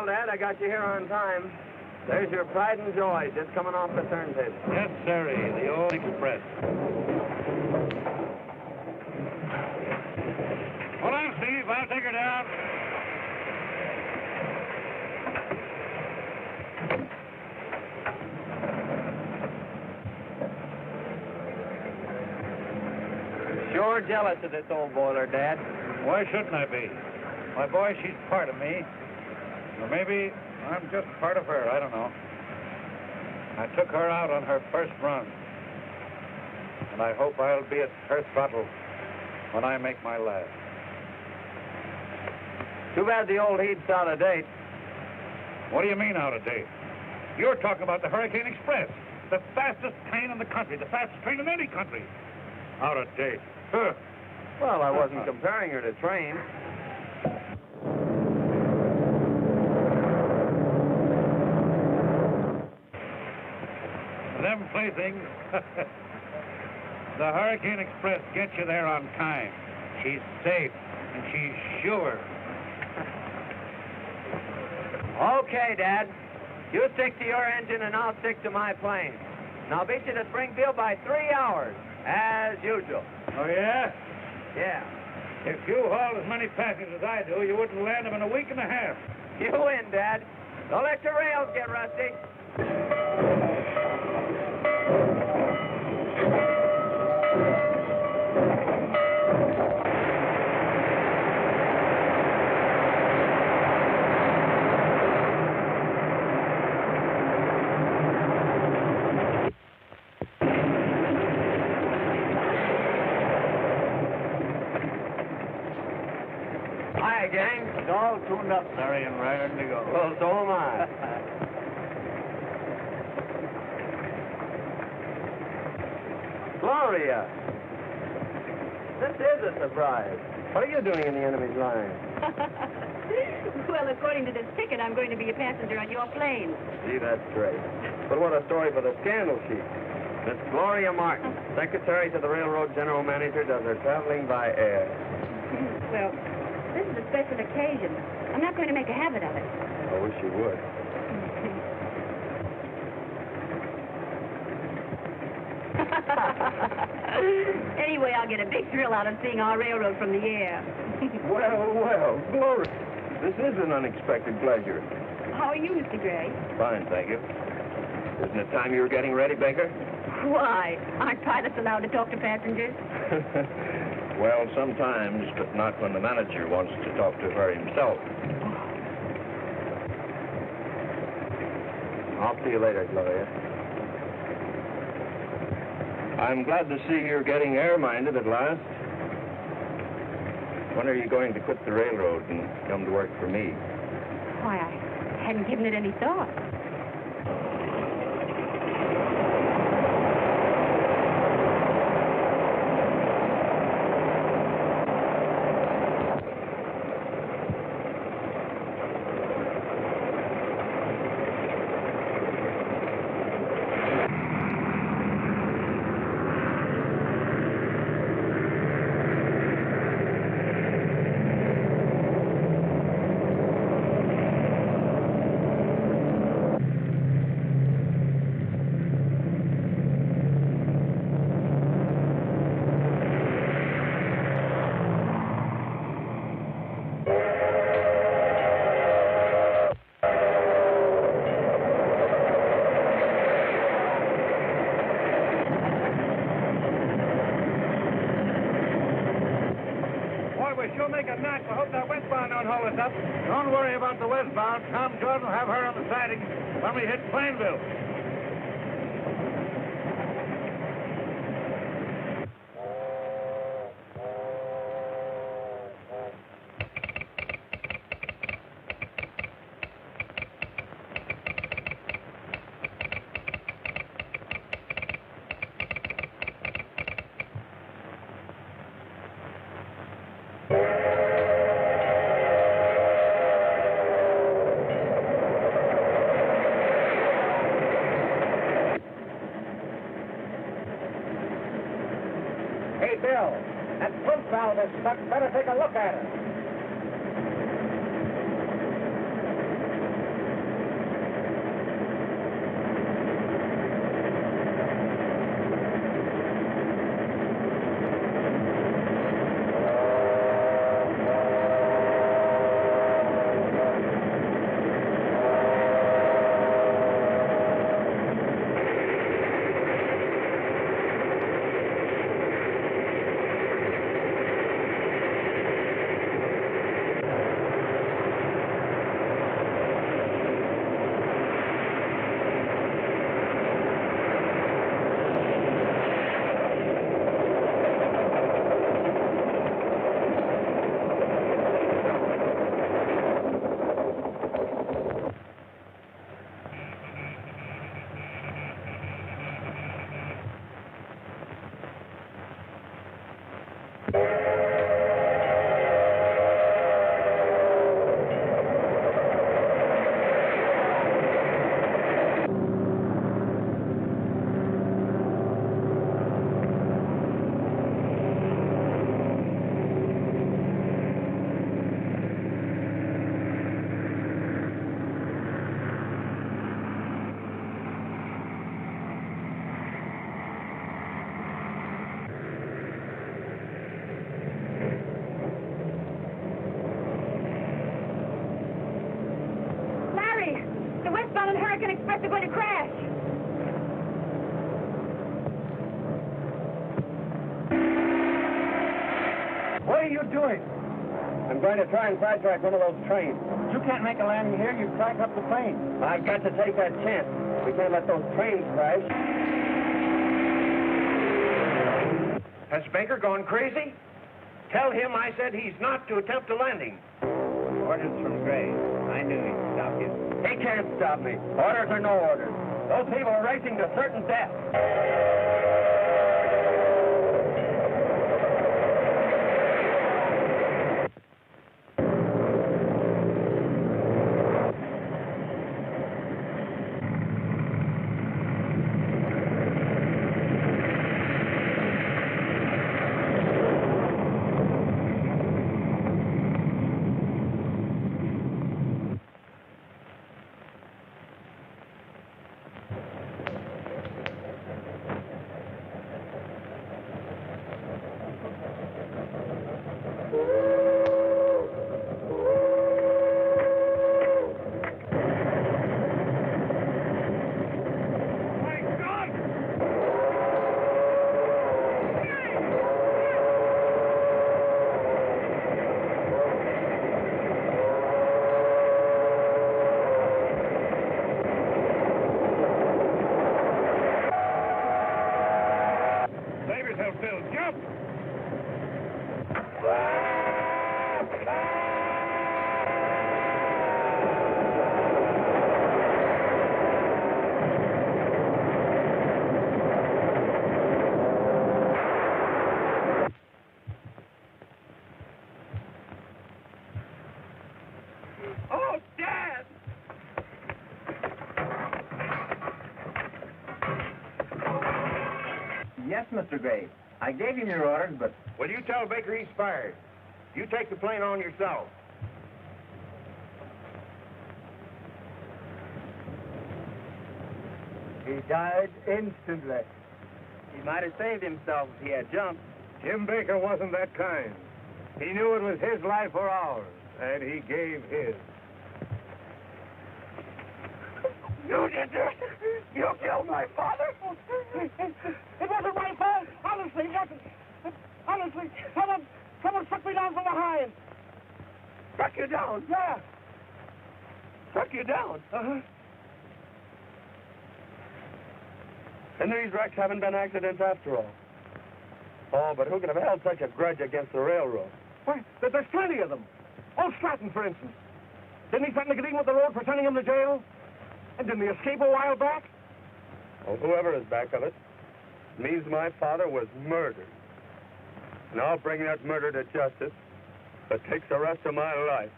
Well, Dad, I got you here on time. There's your pride and joy just coming off the turntable. Yes, sirree, the old express. Hold on, Steve. I'll take her down. Sure jealous of this old boiler, Dad. Why shouldn't I be? My boy, she's part of me. Or maybe I'm just part of her. I don't know. I took her out on her first run. And I hope I'll be at her throttle when I make my last. Too bad the old heat's out of date. What do you mean out of date? You're talking about the Hurricane Express. The fastest train in the country. The fastest train in any country. Out of date. Huh. Well, I wasn't comparing her to trains. Them playthings. The Hurricane Express gets you there on time. She's safe, and she's sure. Okay, Dad. You stick to your engine, and I'll stick to my plane. And I'll beat you to Springfield by 3 hours, as usual. Oh, yeah? Yeah. If you hauled as many passengers as I do, you wouldn't land them in a week and a half. You win, Dad. Don't let your rails get rusty. Hi, gang. It's all tuned up, Larry, and raring to go. Well, so am I. Gloria! This is a surprise. What are you doing in the enemy's line? Well, according to this ticket, I'm going to be a passenger on your plane. Gee, that's great. But what a story for the scandal sheet. Miss Gloria Martin, secretary to the railroad general manager, does her traveling by air. Well, this is a special occasion. I'm not going to make a habit of it. I wish you would. Anyway, I'll get a big thrill out of seeing our railroad from the air. Well, Gloria, this is an unexpected pleasure. How are you, Mr. Gray? Fine, thank you. Isn't it time you were getting ready, Baker? Why? Aren't pilots allowed to talk to passengers? Well, sometimes, but not when the manager wants to talk to her himself. I'll see you later, Gloria. I'm glad to see you're getting air-minded at last. When are you going to quit the railroad and come to work for me? Why, I hadn't given it any thought. She'll make a notch. I hope that westbound don't hold us up. Don't worry about the westbound. Tom Jordan will have her on the siding when we hit Plainville. Hey, Bill, that pump valve is stuck. Better take a look at it. They're going to crash. What are you doing? I'm going to try and sidetrack one of those trains. You can't make a landing here. You track up the plane. I've got to take that chance. We can't let those trains crash. Has Baker gone crazy? Tell him I said he's not to attempt a landing. Orders from Graves. I knew he'd stop you. He can't stop me. Orders or no orders. Those people are racing to certain death. Oh, Dad! Yes, Mr. Graves. I gave him your orders, but... Well, you tell Baker he's fired. You take the plane on yourself. He died instantly. He might have saved himself if he had jumped. Jim Baker wasn't that kind. He knew it was his life or ours, and he gave his. You did this! You killed my father! It wasn't my fault. Honestly, it wasn't. Honestly, someone struck me down from behind. Struck you down? Yeah. Struck you down? Uh-huh. And these wrecks haven't been accidents after all. Oh, but who could have held such a grudge against the railroad? Why, there's plenty of them. Old Stratton, for instance. Didn't he threaten to get even with the road for sending him to jail? And didn't he escape a while back? Well, whoever is back of it means my father was murdered. And I'll bring that murder to justice if it takes the rest of my life.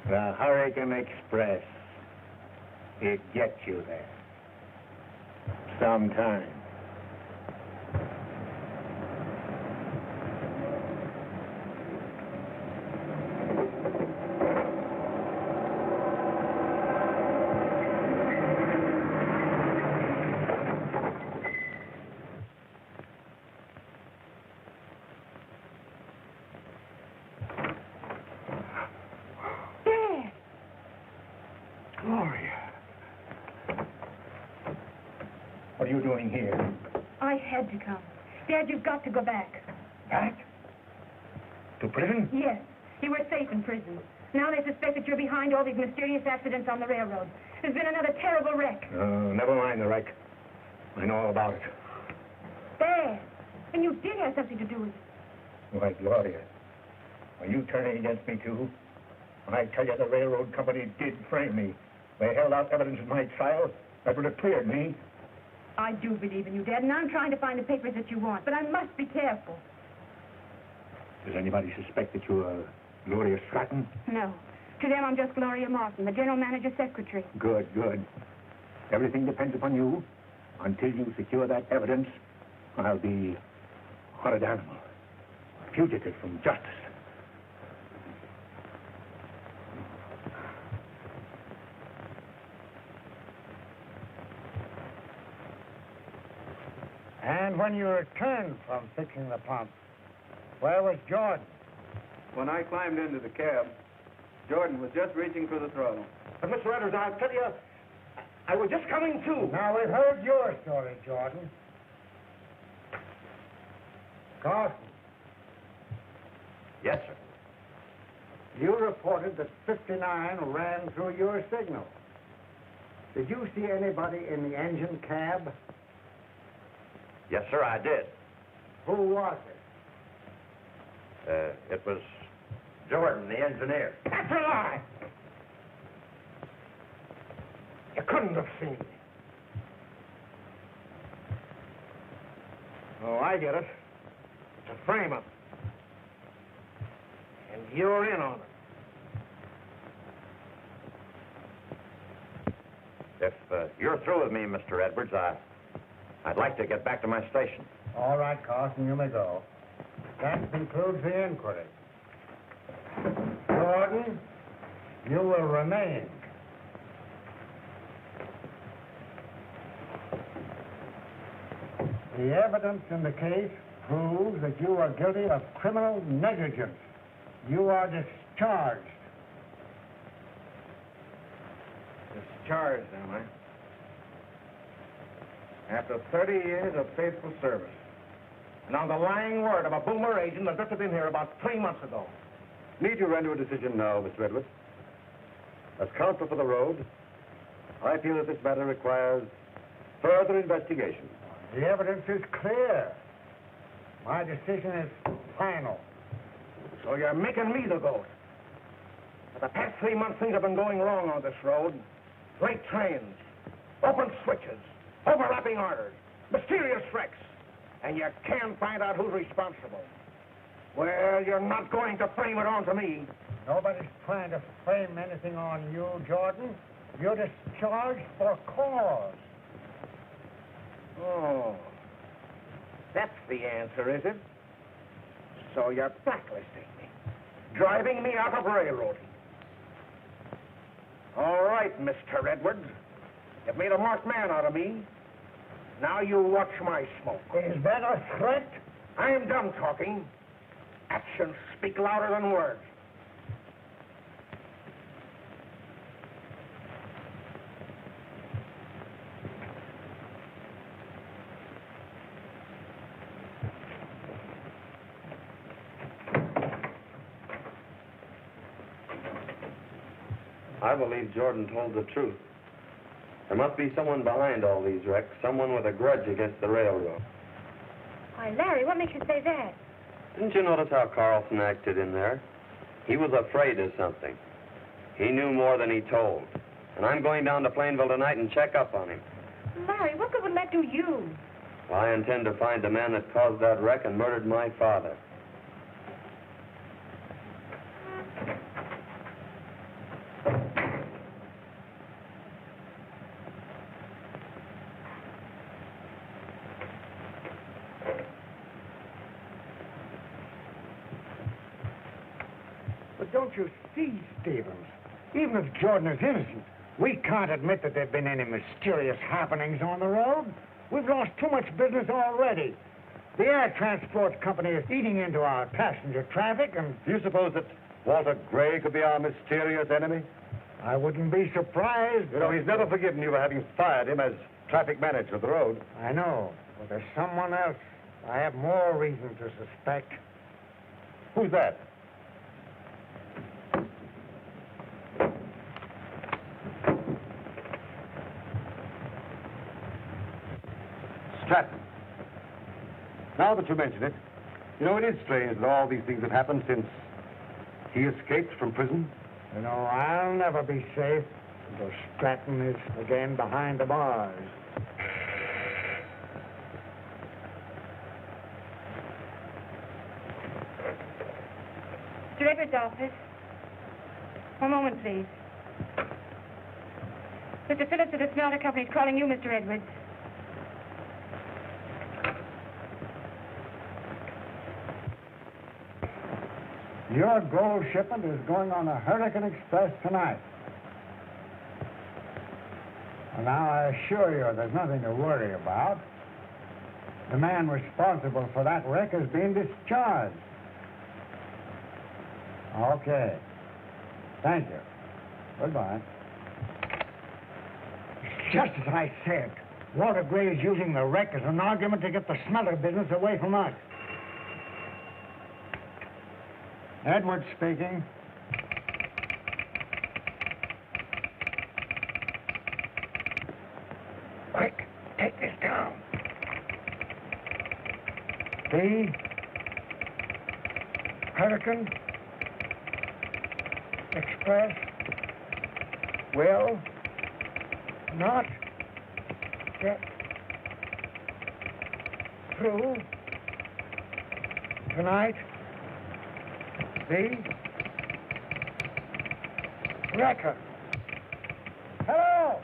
The Hurricane Express. It gets you there. Sometime. you doing here? I had to come. Dad, you've got to go back. Back? To prison? Yes. You were safe in prison. Now they suspect that you're behind all these mysterious accidents on the railroad. There's been another terrible wreck. Never mind the wreck. I know all about it. Dad, and you did have something to do with it. Why, Gloria, are you turning against me, too? I tell you, the railroad company did frame me. They held out evidence in my trial that would have cleared me. I do believe in you, Dad, and I'm trying to find the papers that you want, but I must be careful. Does anybody suspect that you're Gloria Stratton? No. To them, I'm just Gloria Martin, the general manager's secretary. Good, good. Everything depends upon you. Until you secure that evidence, I'll be a horrid animal, a fugitive from justice. And when you returned from fixing the pump, where was Jordan? When I climbed into the cab, Jordan was just reaching for the throttle. But, Mr. Edwards, I'll tell you, I was just coming to. Now, we've heard your story, Jordan. Carson, Yes, sir. you reported that 59 ran through your signal. Did you see anybody in the engine cab? Yes, sir, I did. Who was it? It was Jordan, the engineer. That's a lie! You couldn't have seen me. Oh, I get it. It's a frame-up. And you're in on it. If you're through with me, Mr. Edwards, I'd like to get back to my station. All right, Carson, you may go. That concludes the inquiry. Jordan, you will remain. The evidence in the case proves that you are guilty of criminal negligence. You are discharged. Discharged, am I? After 30 years of faithful service. And on the lying word of a boomer agent that drifted in here about 3 months ago. Need you render a decision now, Mr. Edwards? As counsel for the road, I feel that this matter requires further investigation. The evidence is clear. My decision is final. So you're making me the goat. For the past 3 months, things have been going wrong on this road. Late trains, open switches, overlapping orders, mysterious wrecks. And you can't find out who's responsible. Well, you're not going to frame it onto me. Nobody's trying to frame anything on you, Jordan. You're discharged for cause. Oh, that's the answer, is it? So you're blacklisting me, driving me out of railroading. All right, Mr. Edwards. You've made a marked man out of me. Now you watch my smoke. Is that a threat? I am done talking. Actions speak louder than words. I believe Jordan told the truth. There must be someone behind all these wrecks, someone with a grudge against the railroad. Why, Larry, what makes you say that? Didn't you notice how Carlson acted in there? He was afraid of something. He knew more than he told. And I'm going down to Plainville tonight and check up on him. Larry, what good would that do you? Well, I intend to find the man that caused that wreck and murdered my father. But don't you see, Stevens? Even if Jordan is innocent, we can't admit that there have been any mysterious happenings on the road. We've lost too much business already. The air transport company is eating into our passenger traffic, and Do you suppose that Walter Gray could be our mysterious enemy? I wouldn't be surprised. You know, he's never forgiven you for having fired him as traffic manager of the road. I know, but there's someone else I have more reason to suspect. Who's that? Stratton. Now that you mention it, you know, it is strange that all these things have happened since he escaped from prison. You know, I'll never be safe until Stratton is again behind the bars. Mr. Edwards' office. One moment, please. Mr. Phillips of the Smelter Company is calling you, Mr. Edwards. Your gold shipment is going on the Hurricane Express tonight. And now I assure you there's nothing to worry about. The man responsible for that wreck is being discharged. Okay. Thank you. Goodbye. Just as I said, Walter Gray is using the wreck as an argument to get the smelter business away from us. Edwards speaking. Quick, take this down. The Hurricane Express will not get through tonight. The wrecker. Hello?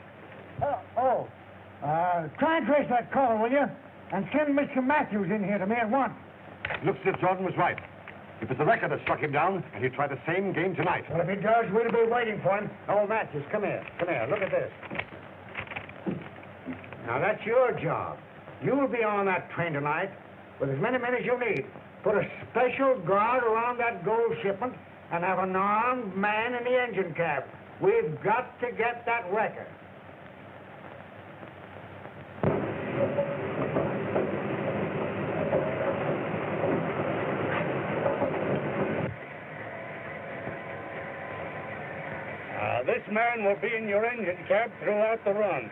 Try and trace that call, will you? And send Mr. Matthews in here to me at once. Looks as if Jordan was right. If it's the wrecker that struck him down, and he'll try the same game tonight. Well, if he does, we'll be waiting for him. Oh, Matthews, come here. Come here. Look at this. Now, that's your job. You'll be on that train tonight with as many men as you need. Put a special guard around that gold shipment and have an armed man in the engine cab. We've got to get that wrecker. This man will be in your engine cab throughout the run.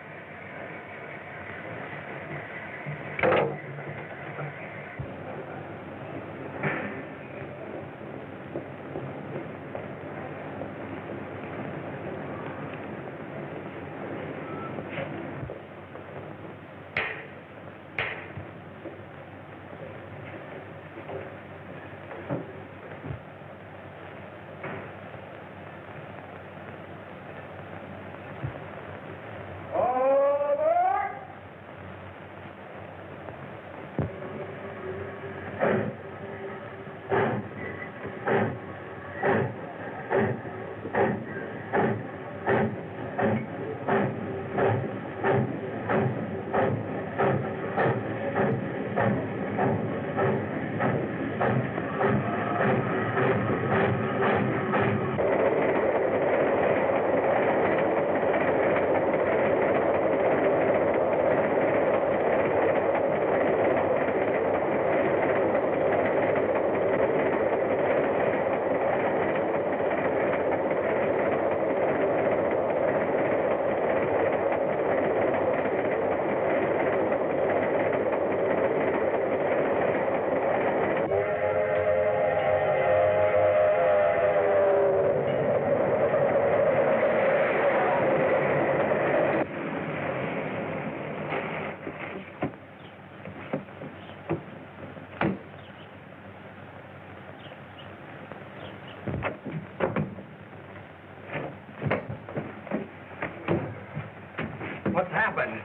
What's happened?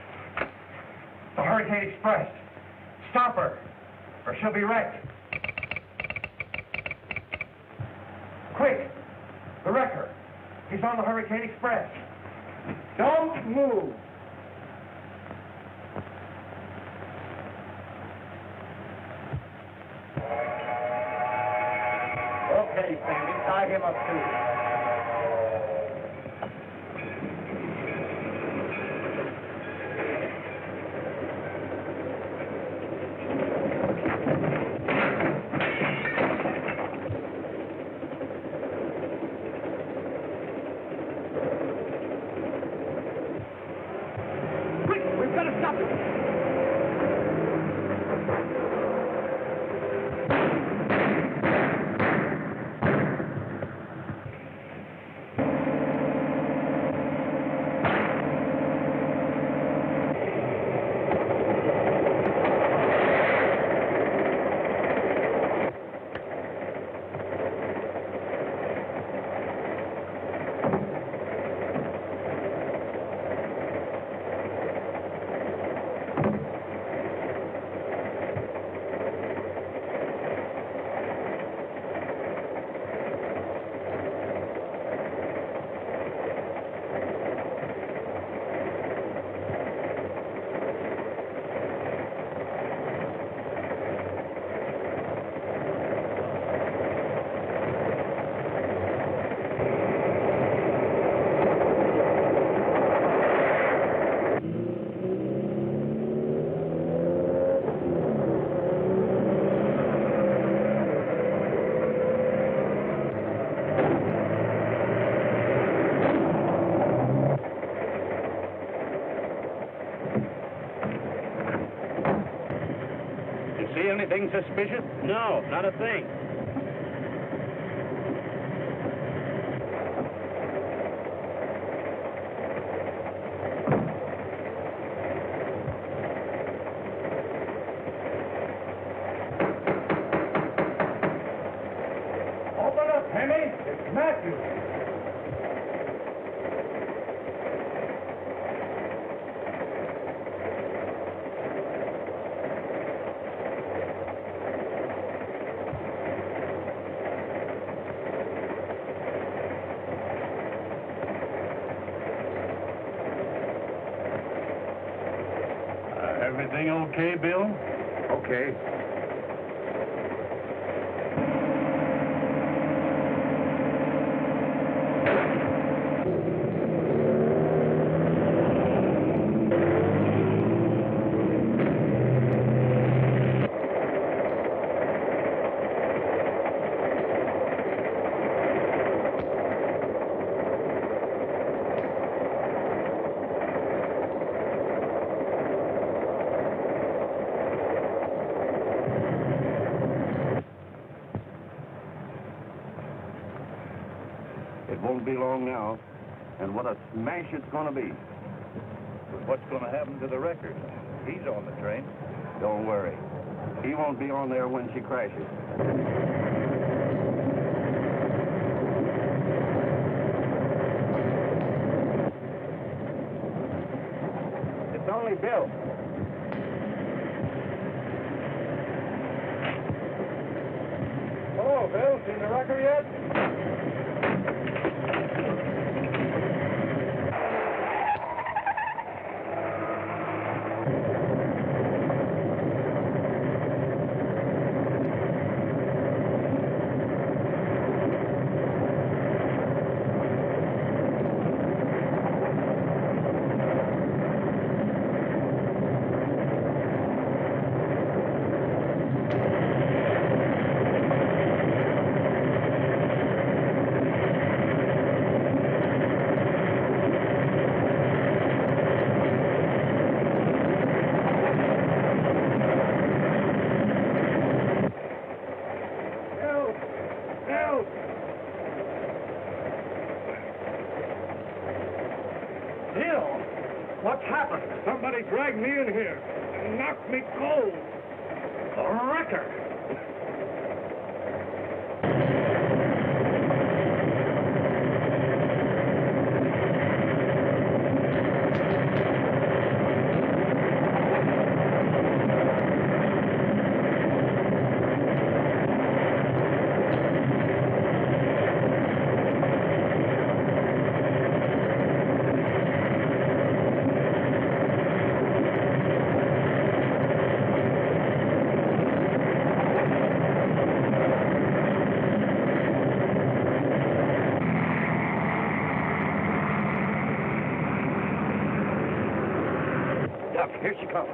The Hurricane Express. Stop her, or she'll be wrecked. Quick! The wrecker. He's on the Hurricane Express. Don't move. Okay, Sandy, tie him up too. anything suspicious? No, not a thing. Open up, Henny. It's Matthew. Everything okay, Bill? Okay. It won't be long now. And what a smash it's going to be. But what's going to happen to the record? He's on the train. Don't worry. He won't be on there when she crashes. It's only Bill. Hello, Bill. Seen the record yet? What's happened? Somebody dragged me in here and knocked me cold. A wrecker. Here she comes.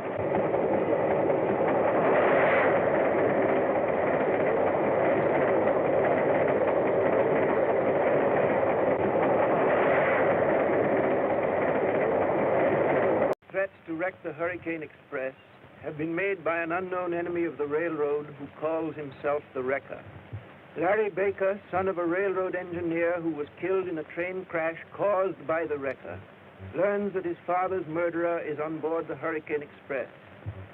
Threats to wreck the Hurricane Express have been made by an unknown enemy of the railroad who calls himself the Wrecker. Larry Baker, son of a railroad engineer who was killed in a train crash caused by the Wrecker, learns that his father's murderer is on board the Hurricane Express.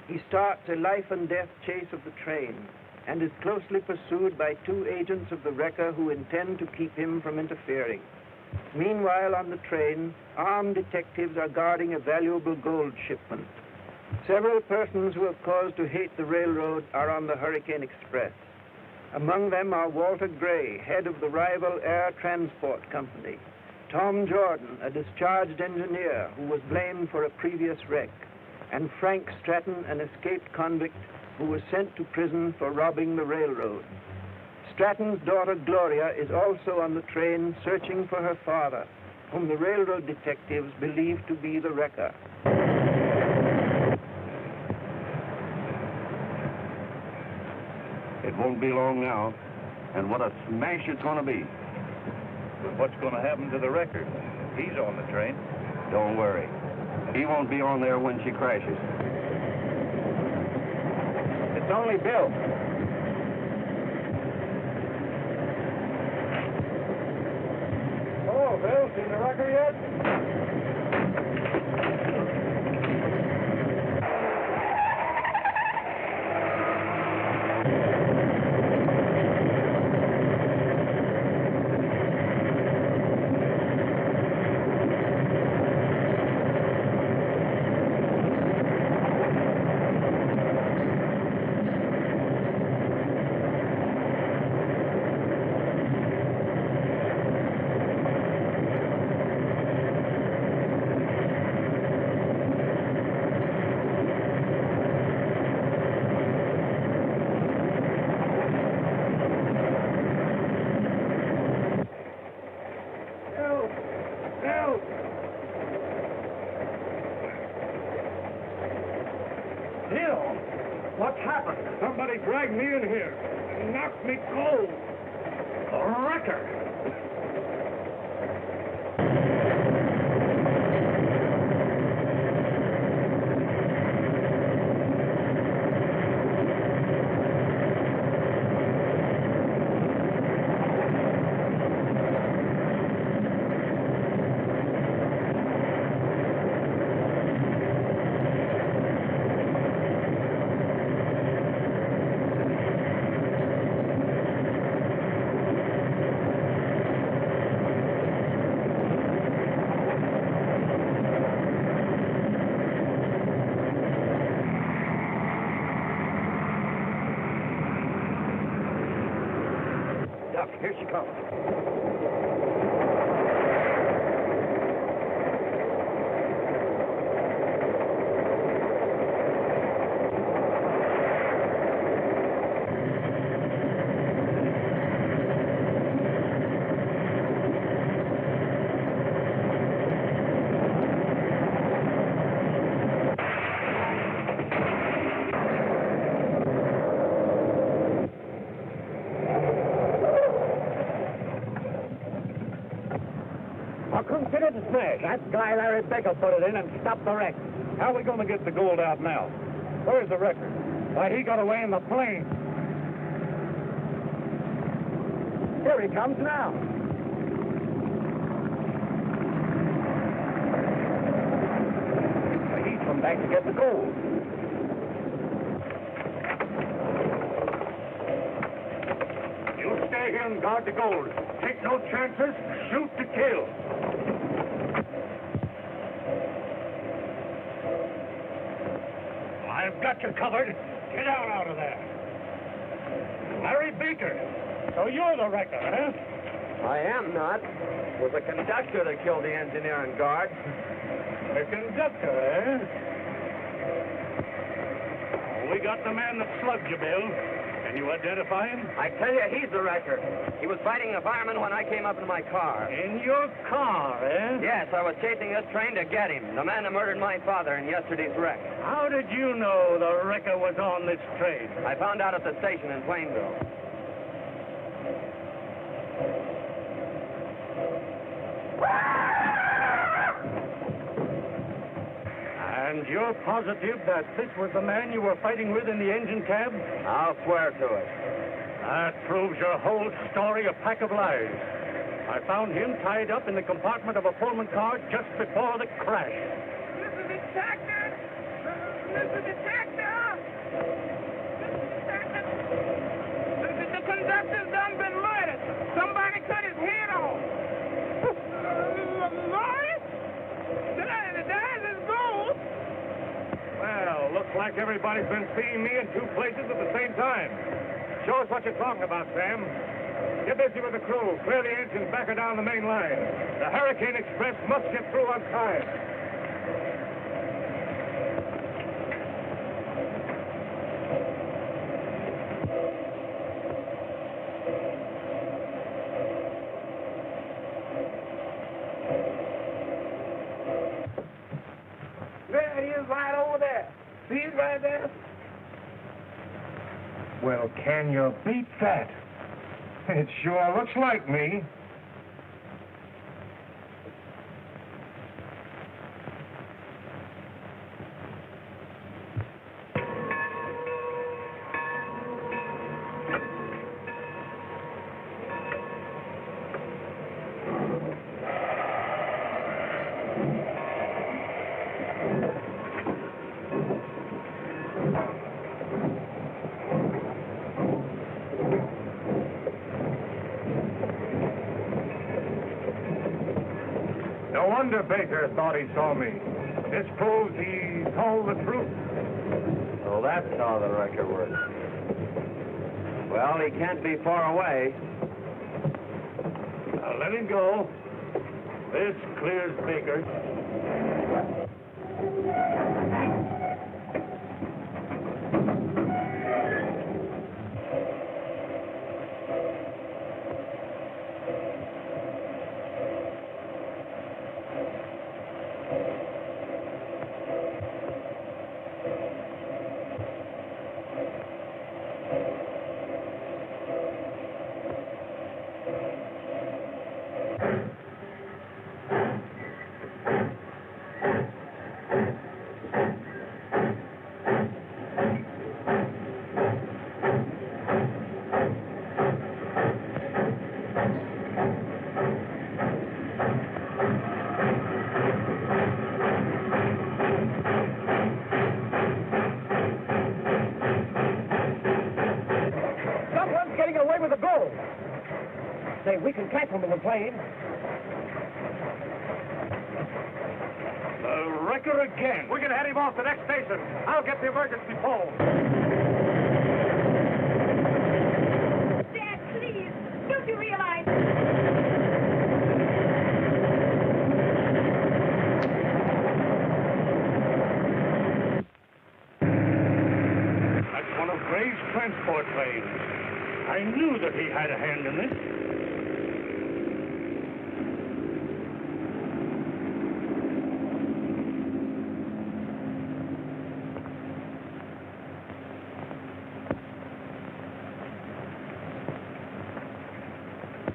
He starts a life-and-death chase of the train and is closely pursued by two agents of the Wrecker who intend to keep him from interfering. Meanwhile, on the train, armed detectives are guarding a valuable gold shipment. Several persons who have cause to hate the railroad are on the Hurricane Express. Among them are Walter Gray, head of the rival Air Transport Company, Tom Jordan, a discharged engineer who was blamed for a previous wreck, and Frank Stratton, an escaped convict who was sent to prison for robbing the railroad. Stratton's daughter Gloria is also on the train searching for her father, whom the railroad detectives believe to be the Wrecker. It won't be long now. And what a smash it's going to be. But what's going to happen to the record? He's on the train. Don't worry. He won't be on there when she crashes. It's It's only Bill. Oh, Bill, seen the wrecker yet? What's happened? Somebody dragged me in here and knocked me cold. A wrecker. Duck, here she comes. How come she didn't smash? That guy Larry Baker put it in and stopped the wreck. How are we going to get the gold out now? Where's the wrecker? Why, he got away in the plane. Here he comes now. He's come back to get the gold. You stay here and guard the gold. Take no chances. Shoot to kill. I've got you covered. Get out of there. Larry Baker. So you're the wrecker, huh? I am not. It was the conductor that killed the engineer and guard. The conductor, eh? We got the man that slugged you, Bill. Can you identify him? I tell you, he's the wrecker. He was fighting a fireman when I came up in my car. In your car, eh? Yes, I was chasing this train to get him, the man that murdered my father in yesterday's wreck. How did you know the wrecker was on this train? I found out at the station in Plainville. And you're positive that this was the man you were fighting with in the engine cab? I'll swear to it. That proves your whole story a pack of lies. I found him tied up in the compartment of a Pullman car just before the crash. Mr. Detective! Mr. Detective! The conductor's done been murdered. Somebody cut his head off. Lord? There's his gold. Well, looks like everybody's been seeing me in two places at the same time. Show us what you're talking about, Sam. Get busy with the crew. Clear the engines back or down the main line. The Hurricane Express must get through on time. There he is right over there. See it right there? Well, can you beat that? It sure looks like me. No wonder Baker thought he saw me. This proves he told the truth. So that's how the wrecker works. Well, he can't be far away. Now, let him go. This clears Baker. Someone's getting away with the gold. Say, we can catch them in the plane. The wrecker again. We can head him off the next station. I'll get the emergency pole. Dad, please. Don't you realize? That's one of Gray's transport planes. I knew that he had a hand in this.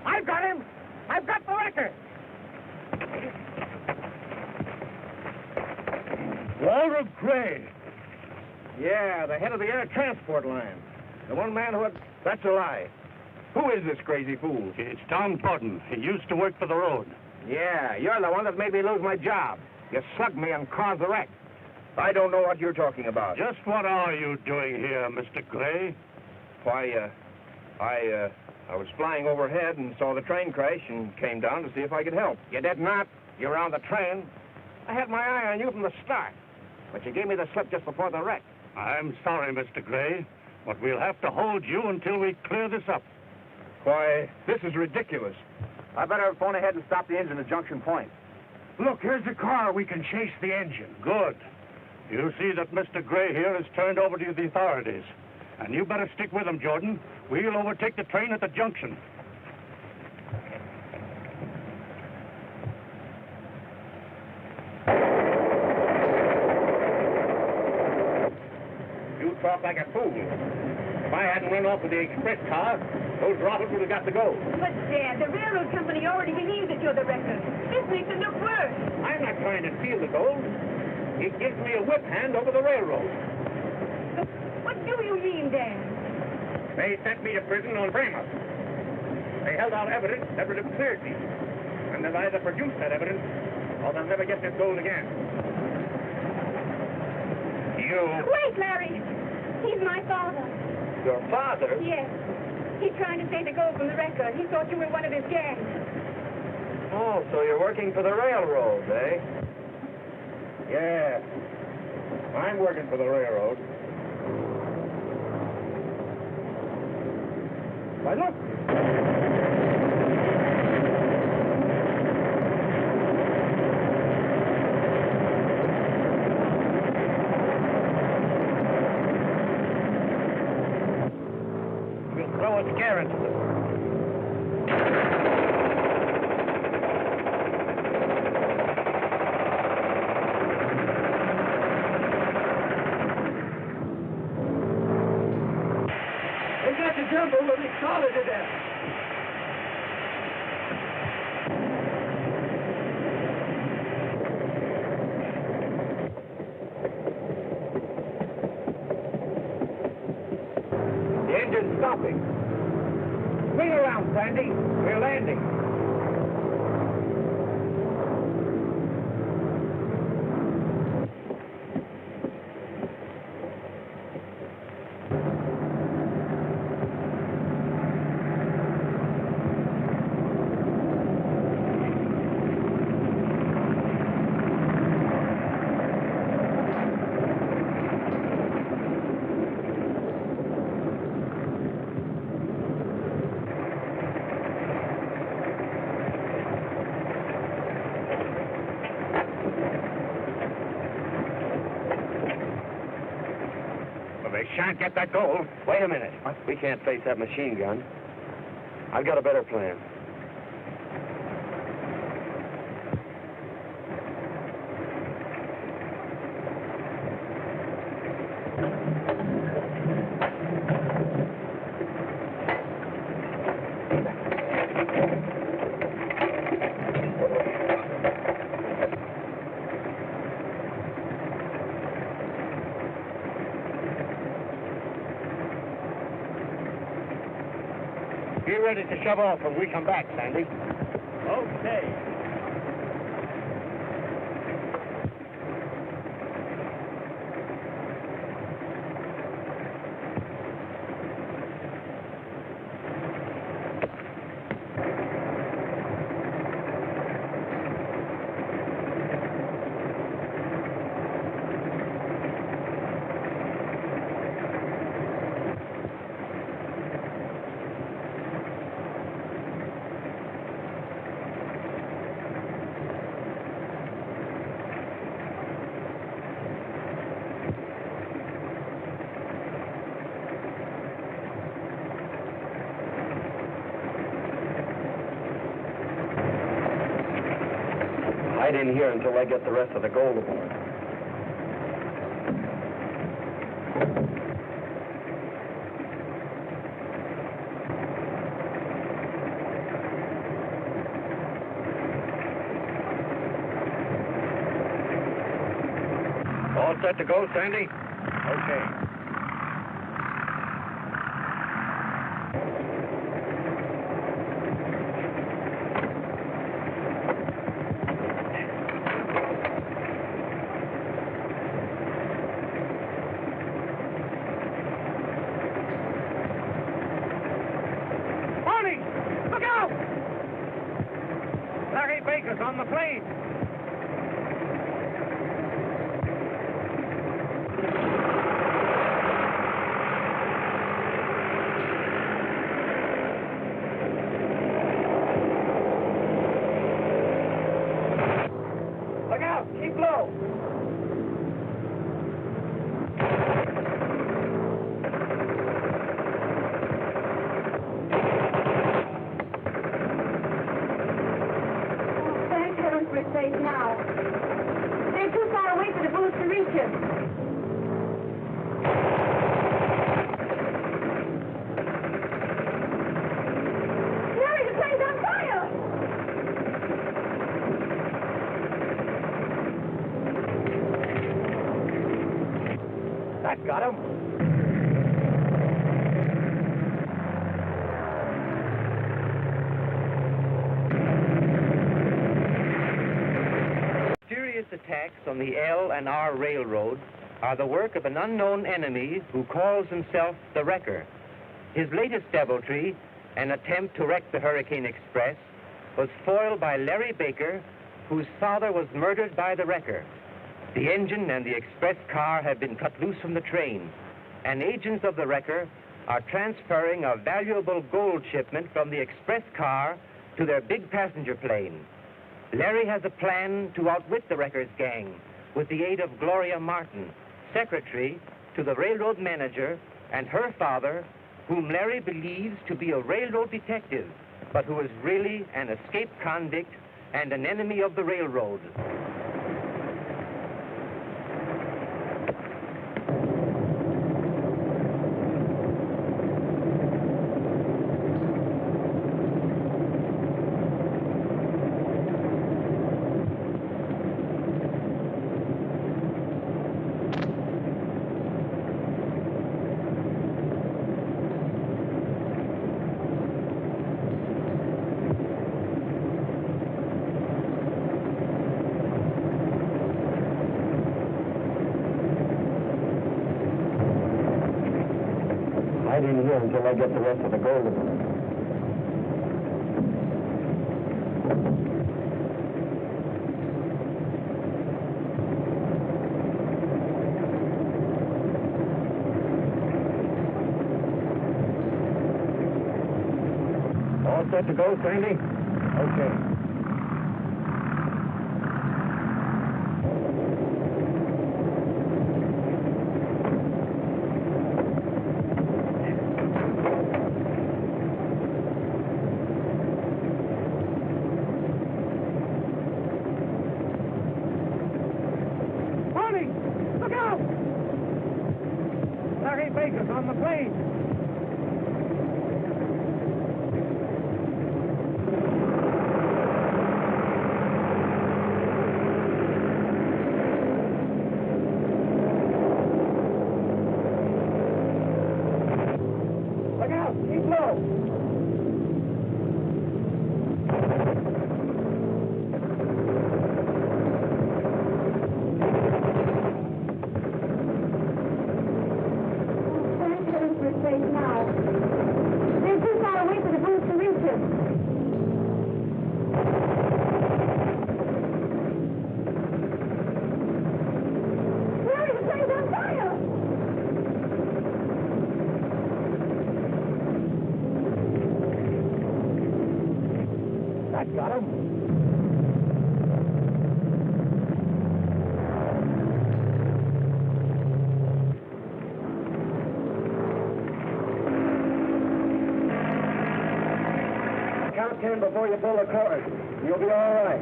I've got him. I've got the wrecker. Walter Gray. Yeah, the head of the air transport line. The one man who had... That's a lie. Who is this crazy fool? It's Tom Thornton. He used to work for the road. Yeah, you're the one that made me lose my job. You slugged me and caused the wreck. I don't know what you're talking about. Just what are you doing here, Mr. Gray? Why, I was flying overhead and saw the train crash and came down to see if I could help. You did not. You were on the train. I had my eye on you from the start. But you gave me the slip just before the wreck. I'm sorry, Mr. Gray, but we'll have to hold you until we clear this up. Why, this is ridiculous. I better phone ahead and stop the engine at Junction Point. Look, here's the car. We can chase the engine. Good. You see that Mr. Gray here is turned over to the authorities. And you better stick with him, Jordan. We'll overtake the train at the junction. You talk like a fool. If I hadn't run off with the express car, those robbers would have got the gold. But, Dad, the railroad company already believes that you're the wrecker. This makes it look worse. I'm not trying to steal the gold. It gives me a whip hand over the railroad. What do you mean, Dad? They sent me to prison on frame-up. They held out evidence that would have cleared me. And they'll either produce that evidence, or they'll never get this gold again. You... Wait, Larry. He's my father. Your father? Yes. He's trying to take the gold from the wrecker. He thought you were one of his gang. Oh, so you're working for the railroad, eh? Yeah. I'm working for the railroad. Why, look. We'll throw a scare into them. They got the jumbo, but they solid to death. The engine's stopping. Swing around, Sandy. We're landing. get that gold. Wait a minute. We can't face that machine gun. I've got a better plan. Be ready to shove off when we come back, Sandy. Okay. Hide in here until I get the rest of the gold aboard. All set to go, Sandy? Okay. Look out! Larry Baker's on the plane. Look out! Keep low! We're safe now. They're too far away for the bullets to reach us. Larry, the plane's on fire! That got him. Attacks on the L and R Railroad are the work of an unknown enemy who calls himself the Wrecker. His latest deviltry, an attempt to wreck the Hurricane Express, was foiled by Larry Baker, whose father was murdered by the Wrecker. The engine and the express car have been cut loose from the train, and agents of the Wrecker are transferring a valuable gold shipment from the express car to their big passenger plane. Larry has a plan to outwit the Wrecker's gang with the aid of Gloria Martin, secretary to the railroad manager and her father, whom Larry believes to be a railroad detective, but who is really an escaped convict and an enemy of the railroad. Hide in here until I get the rest of the gold aboard. All set to go, Sandy? Okay. Count 10 before you pull the cord. You'll be all right.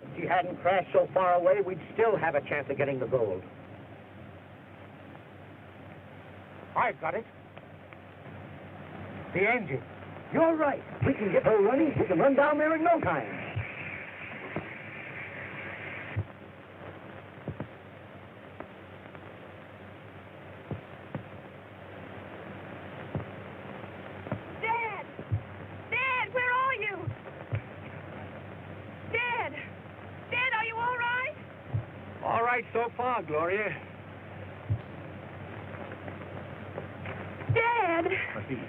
If she hadn't crashed so far away, we'd still have a chance of getting the gold. I've got it. The engine. You're right. We can get her running. We can run down there in no time. Dad! Dad, where are you? Dad! Dad, are you all right? All right so far, Gloria. Dad! Proceed.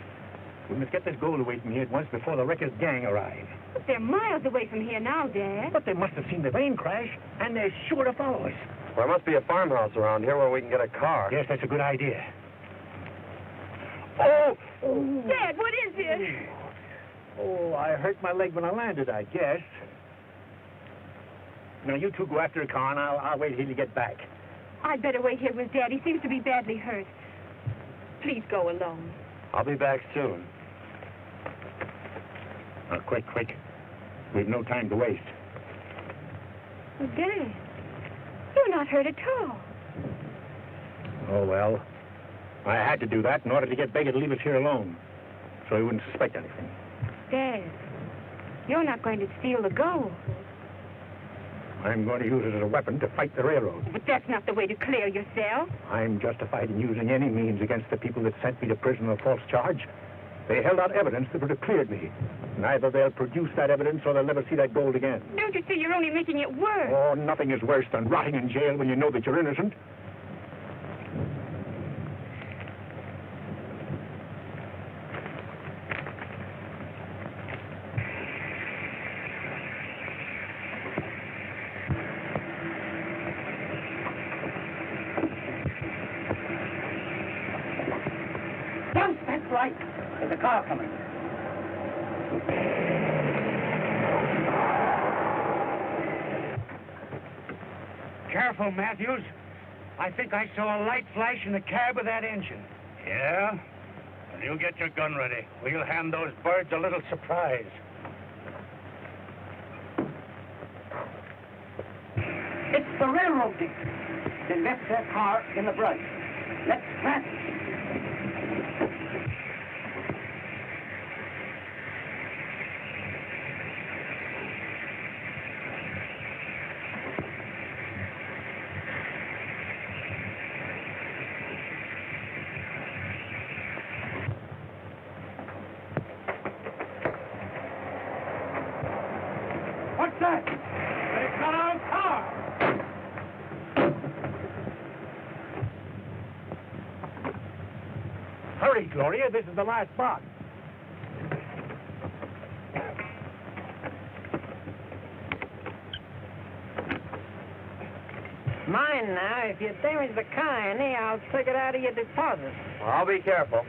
We must get this gold away from here at once before the wrecker's gang arrive. But they're miles away from here now, Dad. But they must have seen the plane crash, and they're sure to follow us. There must be a farmhouse around here where we can get a car. Yes, that's a good idea. Oh! Dad, what is it? Oh, I hurt my leg when I landed, I guess. Now, you two go after a car, and I'll wait till you get back. I'd better wait here with Dad. He seems to be badly hurt. Please go alone. I'll be back soon. Now, quick. We've no time to waste. Dad, you're not hurt at all. Oh, well. I had to do that in order to get Baker to leave us here alone, so he wouldn't suspect anything. Dad, you're not going to steal the gold. I'm going to use it as a weapon to fight the railroad. But that's not the way to clear yourself. I'm justified in using any means against the people that sent me to prison on a false charge. They held out evidence that would have cleared me. Neither they'll produce that evidence or they'll never see that gold again. Don't you see you're only making it worse? Oh, nothing is worse than rotting in jail when you know that you're innocent. That's right. There's a car coming. Careful, Matthews. I think I saw a light flash in the cab of that engine. Yeah? Well, you get your gun ready. We'll hand those birds a little surprise. It's the railroad team. They left their car in the brush. Let's plant it. What's that? They've got our car. Hurry, Gloria. This is the last box. Mind now, if you damage the car any, I'll take it out of your deposit. Well, I'll be careful.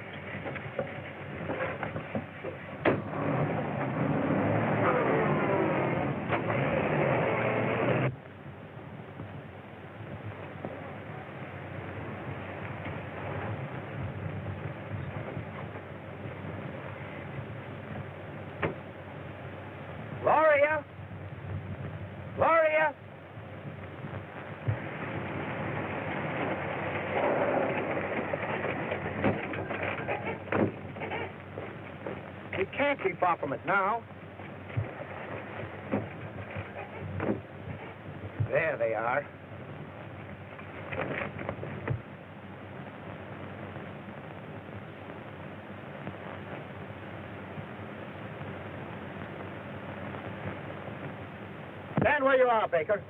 Gloria? Gloria? We can't be far from it now. There they are. Stand where you are, Baker.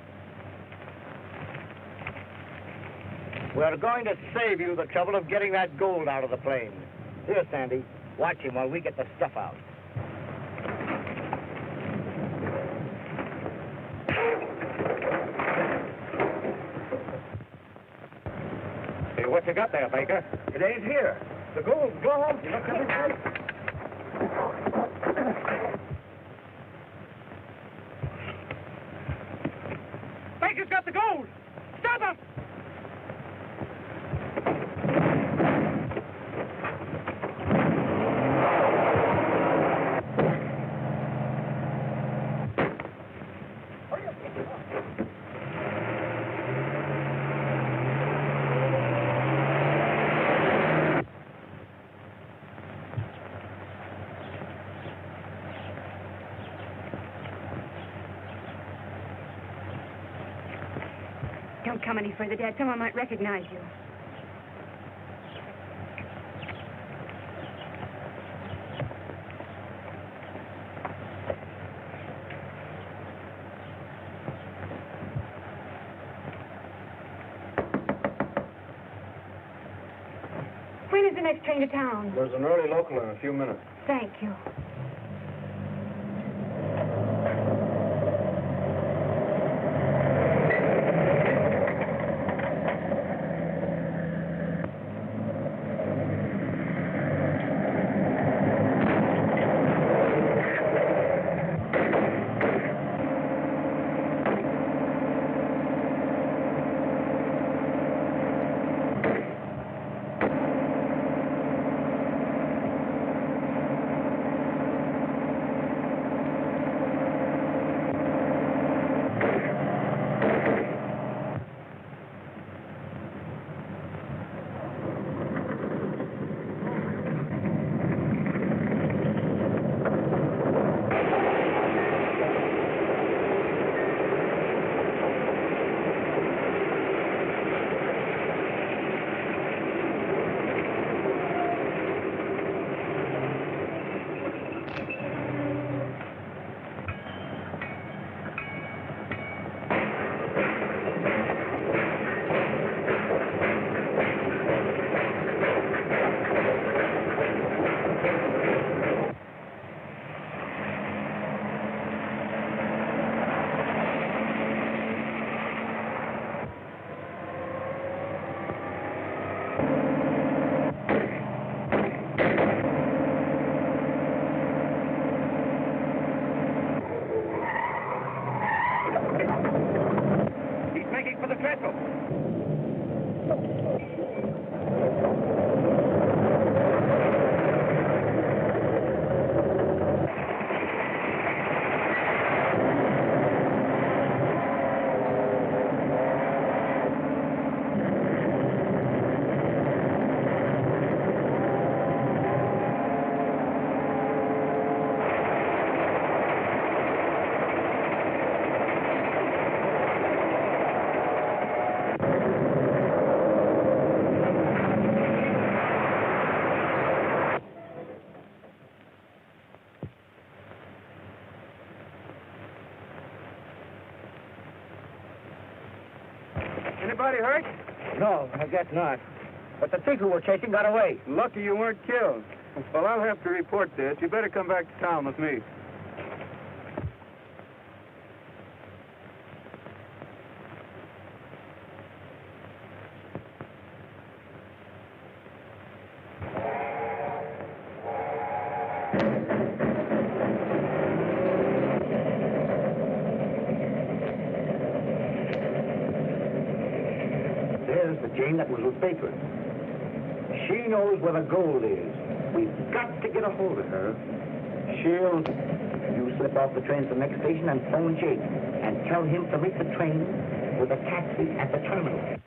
We're going to save you the trouble of getting that gold out of the plane. Here, Sandy. Watch him while we get the stuff out. what you got there, Baker? It ain't here. The gold's gone. You look everywhere. Baker's got the gold. Stop him! Don't come any further, Dad. Someone might recognize you. When is the next train to town? There's an early local in a few minutes. Thank you. Anybody hurt? No, I guess not. But the thief who we're chasing got away. Lucky you weren't killed. Well, I'll have to report this. You better come back to town with me. There's the chain that was with Baker. She knows where the gold is. We've got to get a hold of her. You slip off the train to the next station and phone Jake and tell him to meet the train with a taxi at the terminal.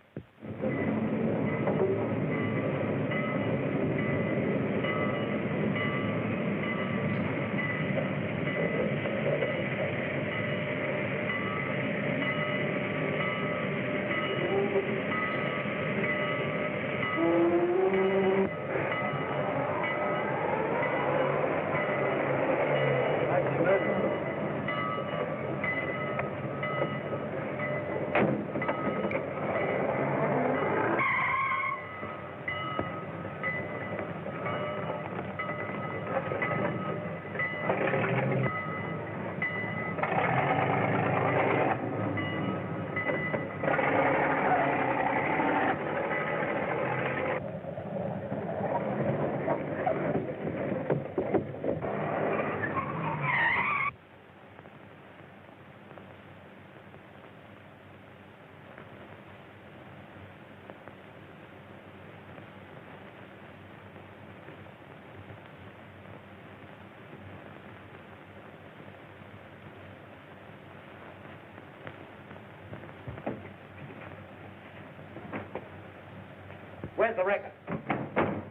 Where's the record?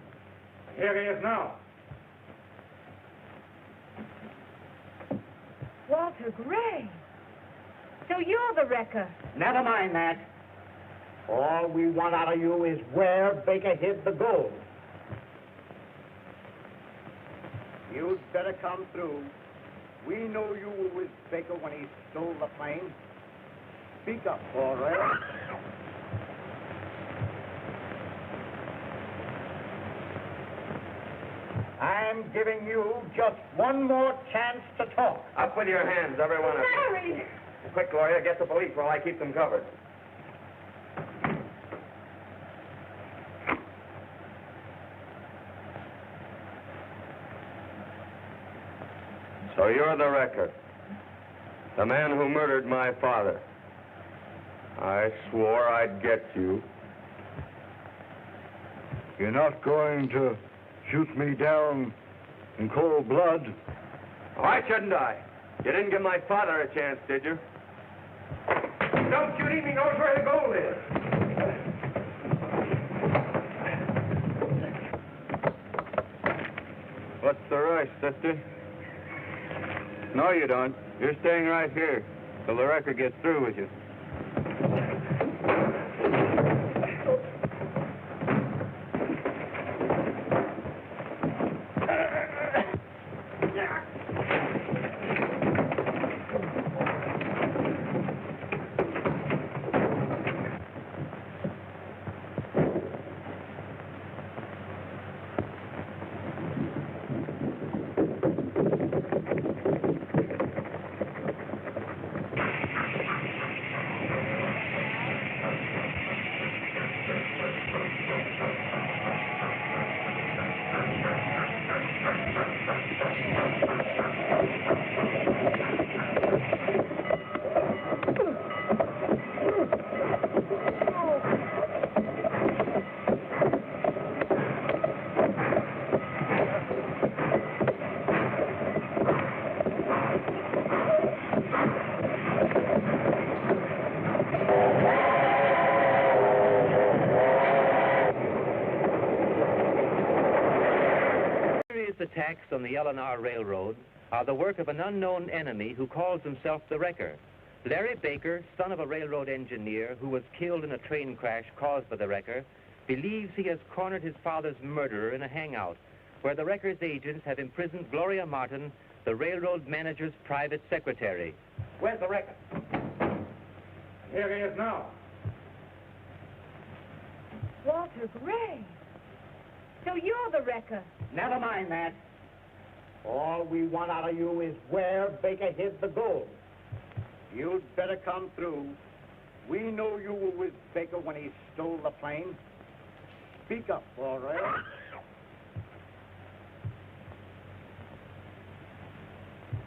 Here he is now. Walter Gray. So you're the wrecker. Never mind that. All we want out of you is where Baker hid the gold. You'd better come through. We know you were with Baker when he stole the plane. Speak up, all right? I'm giving you just one more chance to talk. Up with your hands, every one of you. Larry! Quick, Gloria, get the police while I keep them covered. So you're the wrecker. The man who murdered my father. I swore I'd get you. You're not going to shoot me down in cold blood? Why shouldn't I? You didn't give my father a chance, did you? Don't shoot him. He knows where the gold is. What's the rush, sister? No, you don't. You're staying right here till the wrecker gets through with you. Attacks on the L&R Railroad are the work of an unknown enemy who calls himself the Wrecker. Larry Baker, son of a railroad engineer who was killed in a train crash caused by the Wrecker, believes he has cornered his father's murderer in a hangout where the Wrecker's agents have imprisoned Gloria Martin, the railroad manager's private secretary. Where's the record? Here he is now. Walter Gray. So you're the wrecker. Never mind that. All we want out of you is where Baker hid the gold. You'd better come through. We know you were with Baker when he stole the plane. Speak up, all right?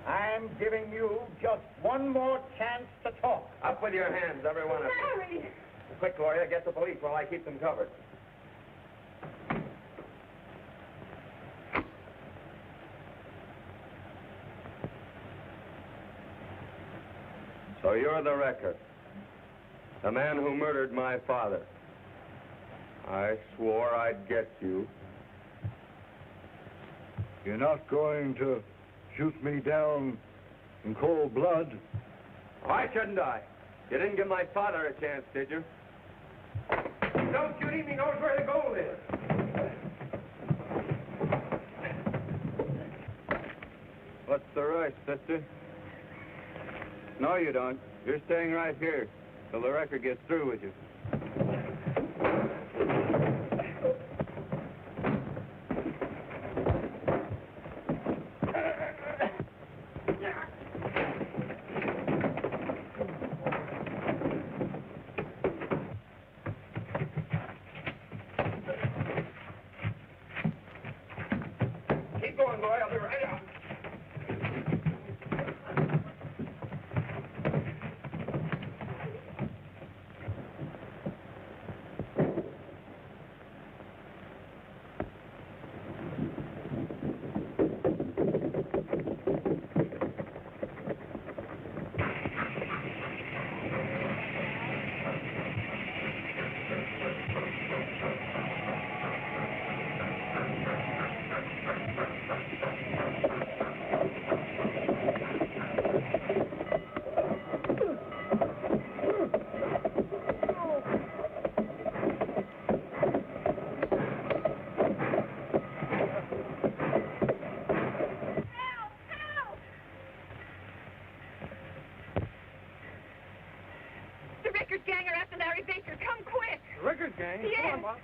I'm giving you just one more chance to talk. Up with your hands, every one of you. Larry! Quick, Gloria, get the police while I keep them covered. So you're the wrecker. The man who murdered my father. I swore I'd get you. You're not going to shoot me down in cold blood? Why shouldn't I? You didn't give my father a chance, did you? Don't shoot him. He knows where the gold is. What's the rush, sister? No, you don't. You're staying right here till the wrecker gets through with you. Keep going, boy. I'll be right out. Mustang. Yes. Come on, Bob.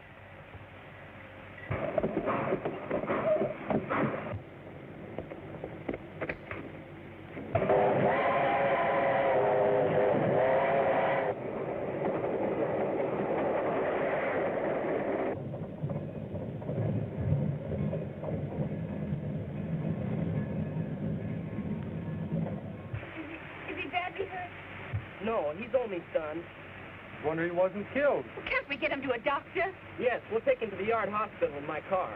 Is he badly hurt? No, he's only stunned. Wonder he wasn't killed. Well, can't we get him to a doctor? Yes, we'll take him to the yard hospital in my car.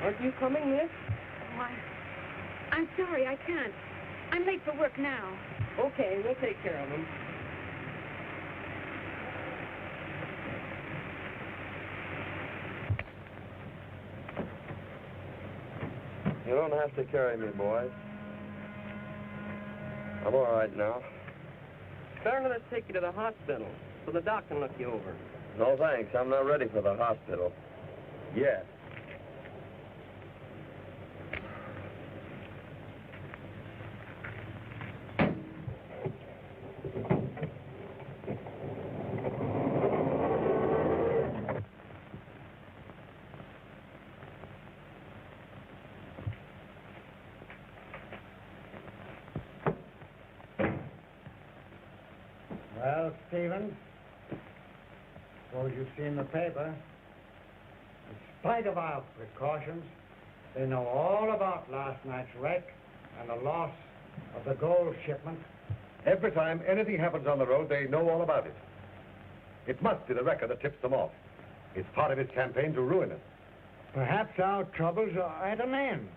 Aren't you coming, miss? Oh, I'm sorry, I can't. I'm late for work now. Okay, we'll take care of him. You don't have to carry me, boys. I'm all right now. Better let's take you to the hospital so the doc can look you over. No, thanks. I'm not ready for the hospital. Yet. Well, Stephen, suppose you've seen the paper. In spite of our precautions, they know all about last night's wreck and the loss of the gold shipment. Every time anything happens on the road, they know all about it. It must be the wrecker that tips them off. It's part of his campaign to ruin us. Perhaps our troubles are at an end.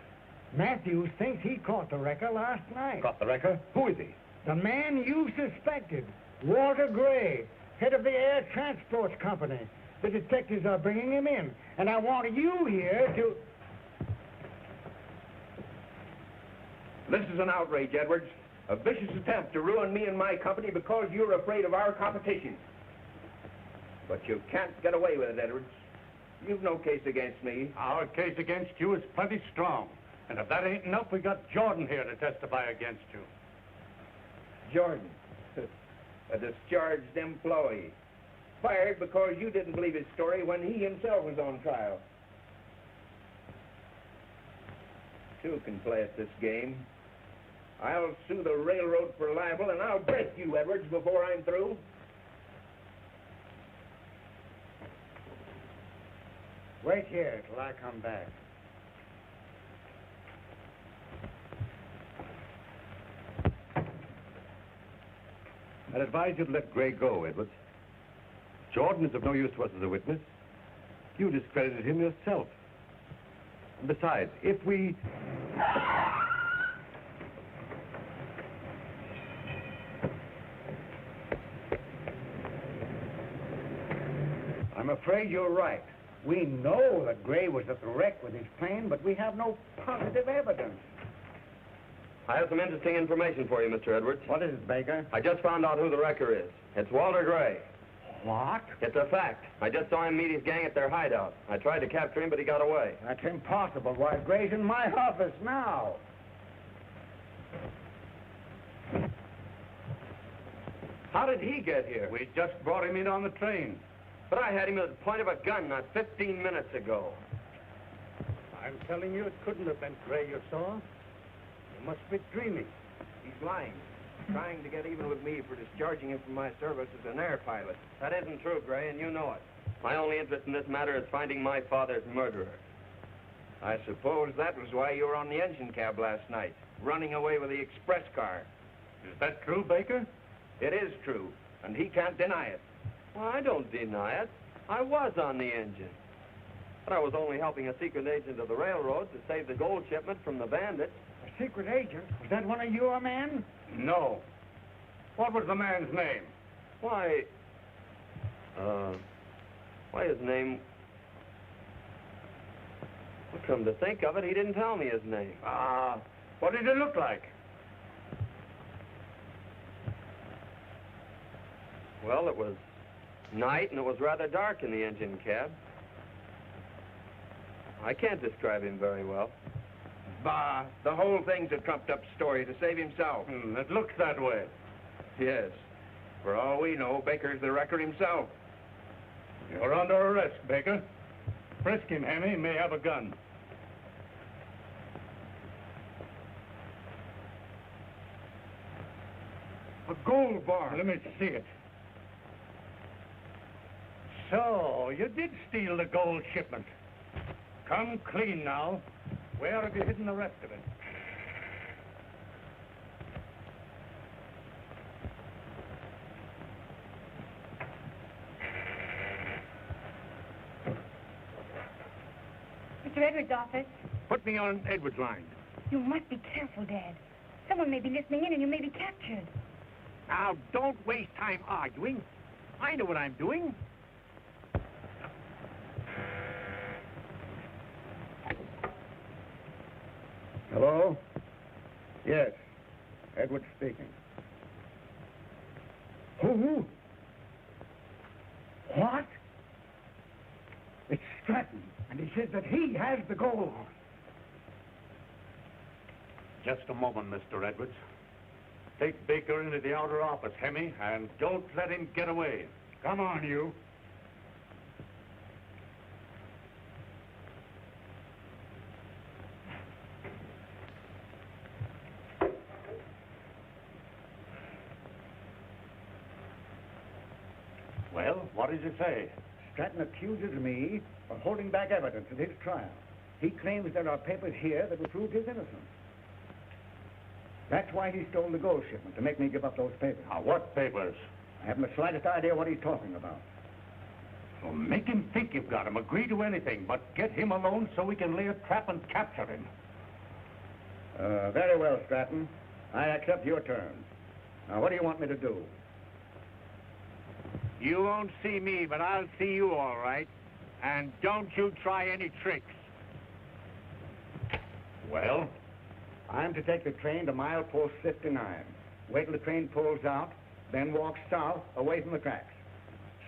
Matthews thinks he caught the wrecker last night. Got the wrecker? Who is he? The man you suspected, Walter Gray, head of the Air Transport Company. The detectives are bringing him in, and I want you here to... This is an outrage, Edwards. A vicious attempt to ruin me and my company because you're afraid of our competition. But you can't get away with it, Edwards. You've no case against me. Our case against you is plenty strong. And if that ain't enough, we got Jordan here to testify against you. Jordan, a discharged employee, fired because you didn't believe his story when he himself was on trial. Two can play at this game. I'll sue the railroad for libel, and I'll break you, Edwards, before I'm through. Wait here till I come back. I'd advise you to let Gray go, Edwards. Jordan is of no use to us as a witness. You discredited him yourself. And besides, if we... I'm afraid you're right. We know that Gray was at the wreck with his plane, but we have no positive evidence. I have some interesting information for you, Mr. Edwards. What is it, Baker? I just found out who the wrecker is. It's Walter Gray. What? It's a fact. I just saw him meet his gang at their hideout. I tried to capture him, but he got away. That's impossible. Why, Gray's in my office now. How did he get here? We just brought him in on the train. But I had him at the point of a gun not 15 minutes ago. I'm telling you, it couldn't have been Gray you saw. You must be dreaming. He's lying, trying to get even with me for discharging him from my service as an air pilot. That isn't true, Gray, and you know it. My only interest in this matter is finding my father's murderer. I suppose that was why you were on the engine cab last night, running away with the express car. Is that true, Baker? It is true, and he can't deny it. Well, I don't deny it. I was on the engine. But I was only helping a secret agent of the railroad to save the gold shipment from the bandits. A secret agent? Was that one of your men? No. What was the man's name? Why, his name... Well, come to think of it, he didn't tell me his name. What did it look like? Well, it was night, and it was rather dark in the engine cab. I can't describe him very well. Bah, the whole thing's a trumped-up story to save himself. It looks that way. Yes. For all we know, Baker's the wrecker himself. You're under arrest, Baker. Frisk him, Hemmy. He may have a gun. A gold bar. Let me see it. So, you did steal the gold shipment. Come clean now. Where have you hidden the rest of it? Mr. Edwards' office. Put me on Edwards' line. You must be careful, Dad. Someone may be listening in and you may be captured. Now, don't waste time arguing. I know what I'm doing. Hello? Yes. Edward speaking. Who? What? It's Stratton, and he says that he has the gold. Just a moment, Mr. Edwards. Take Baker into the outer office, Hemmy, and don't let him get away. Come on, you. Well, what does he say? Stratton accuses me of holding back evidence at his trial. He claims there are papers here that will prove his innocence. That's why he stole the gold shipment, to make me give up those papers. Now, what papers? I haven't the slightest idea what he's talking about. Well, make him think you've got him. Agree to anything, but get him alone so we can lay a trap and capture him. Very well, Stratton. I accept your terms. Now, what do you want me to do? You won't see me, but I'll see you all right. And don't you try any tricks. Well? I'm to take the train to milepost 59. Wait till the train pulls out, then walk south, away from the tracks.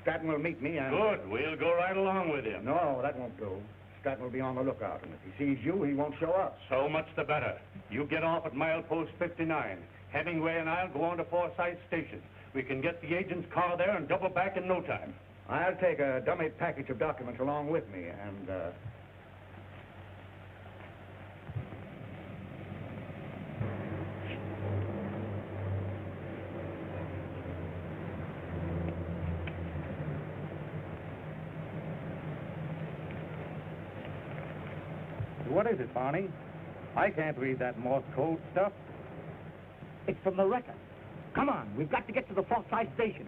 Stratton will meet me and... Good. We'll go right along with you. No, that won't do. Stratton will be on the lookout, and if he sees you, he won't show up. So much the better. You get off at milepost 59. Hemingway and I'll go on to Forsyth Station. We can get the agent's car there and double back in no time. I'll take a dummy package of documents along with me, and, What is it, Barney? I can't read that Morse code stuff. It's from the wrecker. Come on, we've got to get to the Forsyth Station.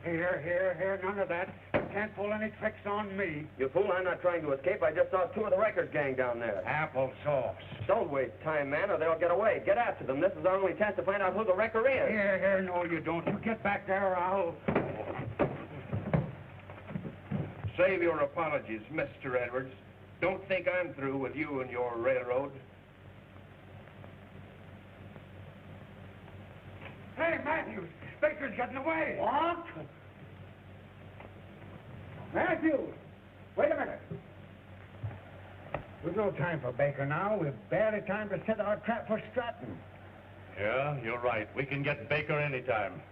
Here, none of that. Can't pull any tricks on me. You fool, I'm not trying to escape. I just saw two of the wreckers gang down there. Applesauce. Don't waste time, man, or they'll get away. Get after them. This is our only chance to find out who the wrecker is. Here, no, you don't. You get back there or I'll... Save your apologies, Mr. Edwards. Don't think I'm through with you and your railroad. Hey, Matthews, Baker's getting away. What? Matthews, wait a minute. We've no time for Baker now. We've barely time to set our trap for Stratton. Yeah, you're right. We can get Baker anytime.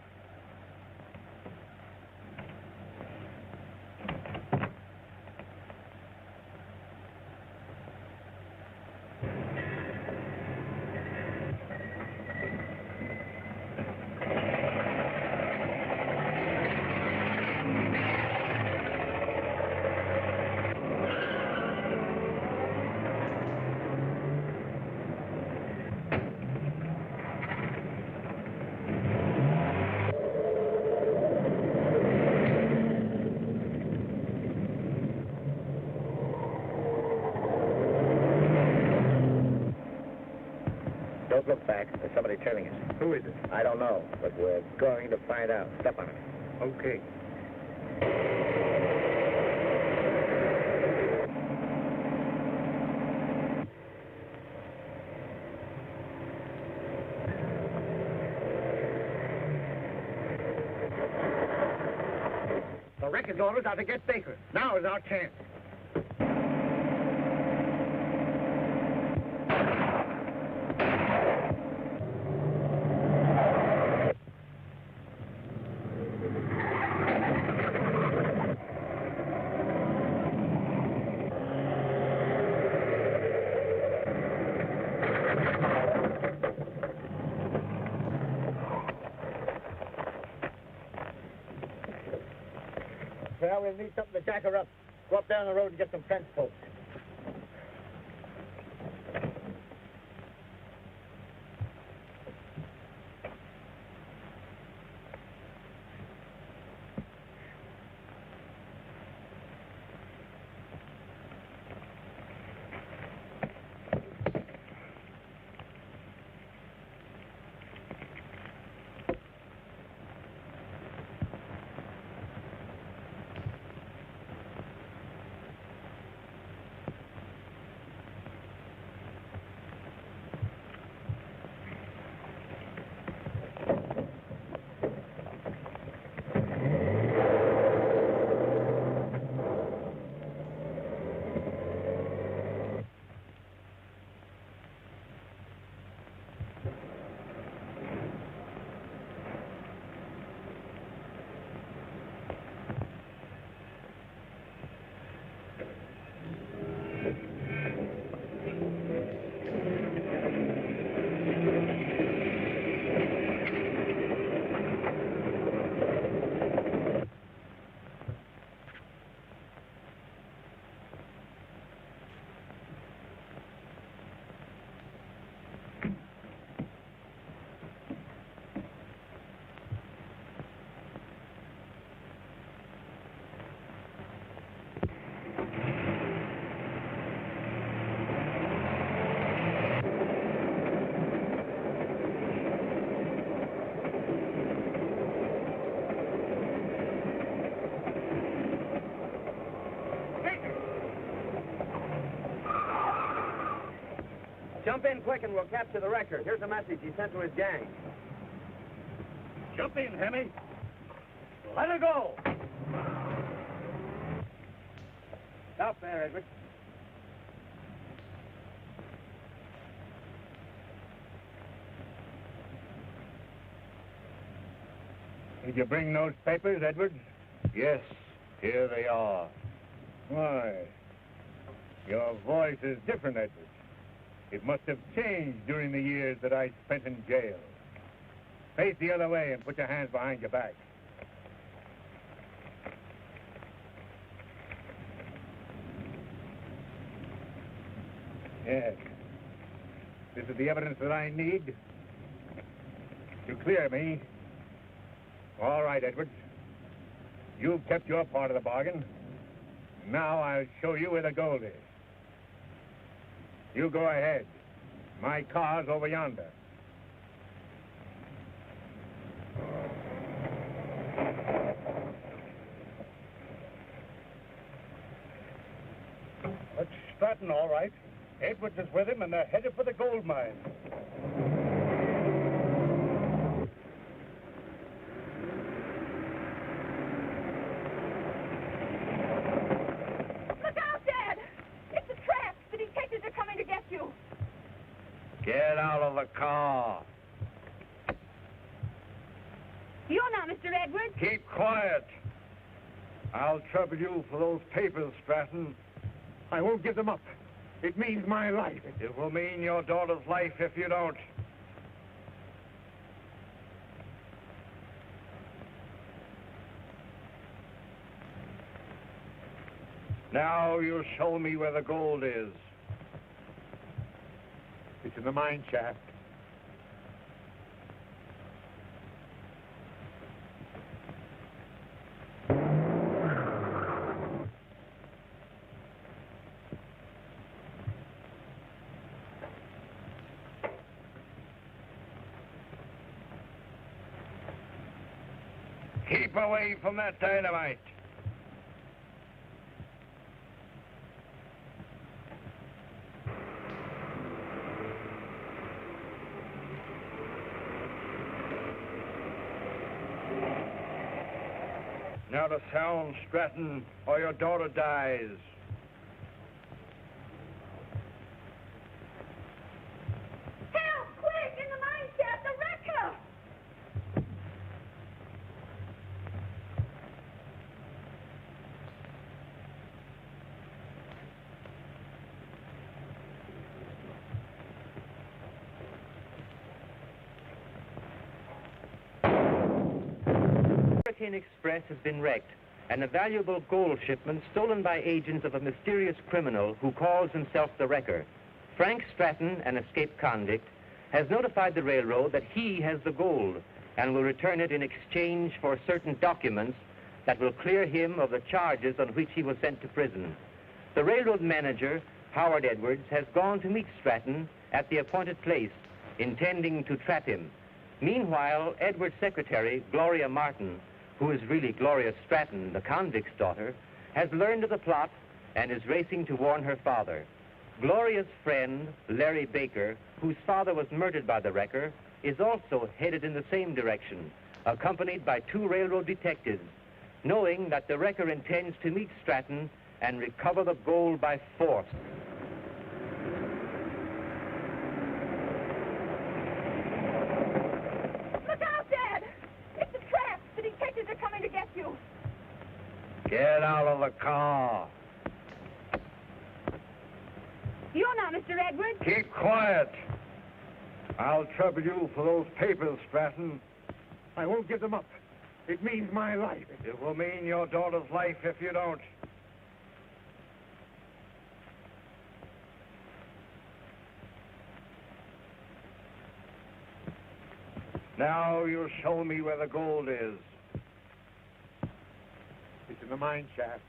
Don't look back. There's somebody trailing us. Who is it? I don't know, but we're going to find out. Step on it. Okay. The wrecker's orders are to get Baker. Now is our chance. Yeah, we'll need something to jack her up. Go up down the road and get some fence posts. Jump in quick and we'll capture the wrecker. Here's a message he sent to his gang. Jump in, Hemmy. Let her go. Stop there, Edward. Did you bring those papers, Edwards? Yes, here they are. Why, your voice is different, Edwards. It must have changed during the years that I spent in jail. Face the other way and put your hands behind your back. Yes. This is the evidence that I need to clear me. All right, Edwards. You've kept your part of the bargain. Now I'll show you where the gold is. You go ahead. My car's over yonder. That's Stratton, all right. Edwards is with him, and they're headed for the gold mine. Look out, Dad! It's a trap! The detectives are coming to get you. Get out of the car. You're not Mr. Edwards. Keep quiet. I'll trouble you for those papers, Stratton. I won't give them up. It means my life. It will mean your daughter's life if you don't. Now you'll show me where the gold is. It's in the mine shaft. Keep away from that dynamite. Now the sound, Stratton, or your daughter dies. Help! Quick! In the mine shaft, the wrecker! Hurricane Express has been wrecked. and a valuable gold shipment stolen by agents of a mysterious criminal who calls himself the Wrecker. Frank Stratton, an escaped convict, has notified the railroad that he has the gold and will return it in exchange for certain documents that will clear him of the charges on which he was sent to prison. The railroad manager, Howard Edwards, has gone to meet Stratton at the appointed place, intending to trap him. Meanwhile, Edwards' secretary, Gloria Martin, who is really Gloria Stratton, the convict's daughter, has learned of the plot and is racing to warn her father. Gloria's friend, Larry Baker, whose father was murdered by the Wrecker, is also headed in the same direction, accompanied by 2 railroad detectives, knowing that the Wrecker intends to meet Stratton and recover the gold by force. Look out, Dad! It's a trap! The detectives are coming to get you! Get out of the car. You're not Mr. Edwards! Keep quiet. I'll trouble you for those papers, Stratton. I won't give them up. It means my life. It will mean your daughter's life if you don't. Now you'll show me where the gold is. It's in the mine shaft.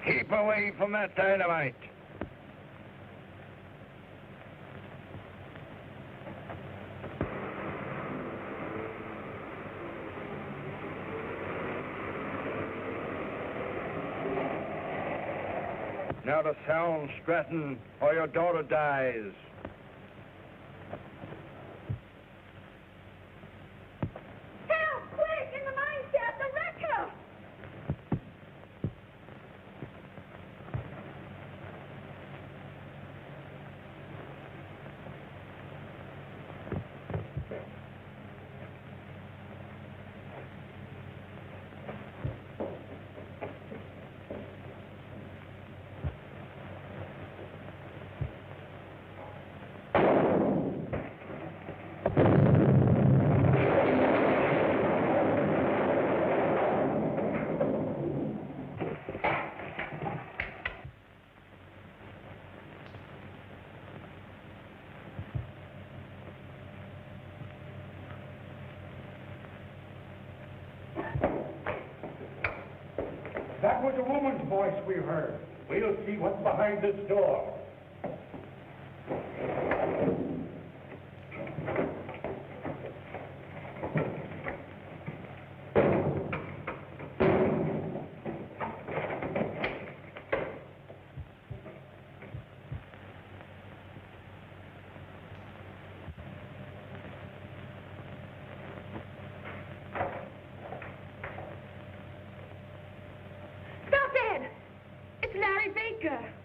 Keep away from that dynamite. Now the sound, Stratton, or your daughter dies. Help! Quick! In the mine shaft, the Wrecker! That was a woman's voice we heard. We'll see what's behind this door.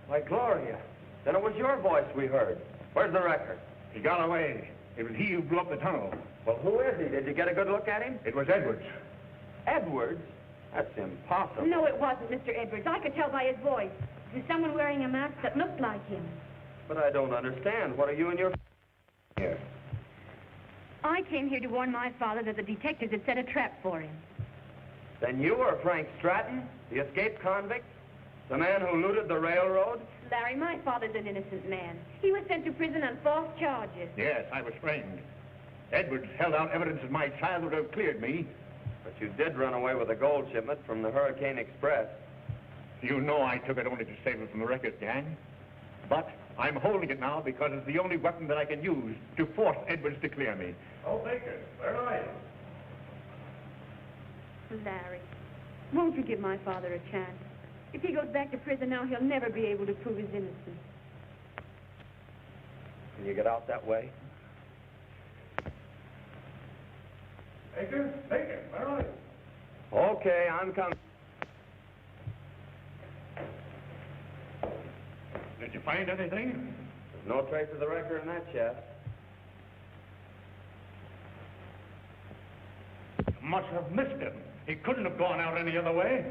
Why, Gloria, then it was your voice we heard. Where's the Wrecker? He got away. It was he who blew up the tunnel. Well, who is he? Did you get a good look at him? It was Edwards. Edwards? That's impossible. No, it wasn't Mr. Edwards. I could tell by his voice. It was someone wearing a mask that looked like him. But I don't understand. What are you and your here? I came here to warn my father that the detectives had set a trap for him. Then you are Frank Stratton, the escaped convict? The man who looted the railroad? Larry, my father's an innocent man. He was sent to prison on false charges. Yes, I was framed. Edwards held out evidence that my child would have cleared me. But you did run away with a gold shipment from the Hurricane Express. You know I took it only to save it from the wreckers gang. But I'm holding it now because it's the only weapon that I can use to force Edwards to clear me. Oh, Baker, where are you? Larry, won't you give my father a chance? If he goes back to prison now, he'll never be able to prove his innocence. Can you get out that way? Baker, where are you? Okay, I'm coming. Did you find anything? There's no trace of the wrecker in that chest. must have missed him. He couldn't have gone out any other way.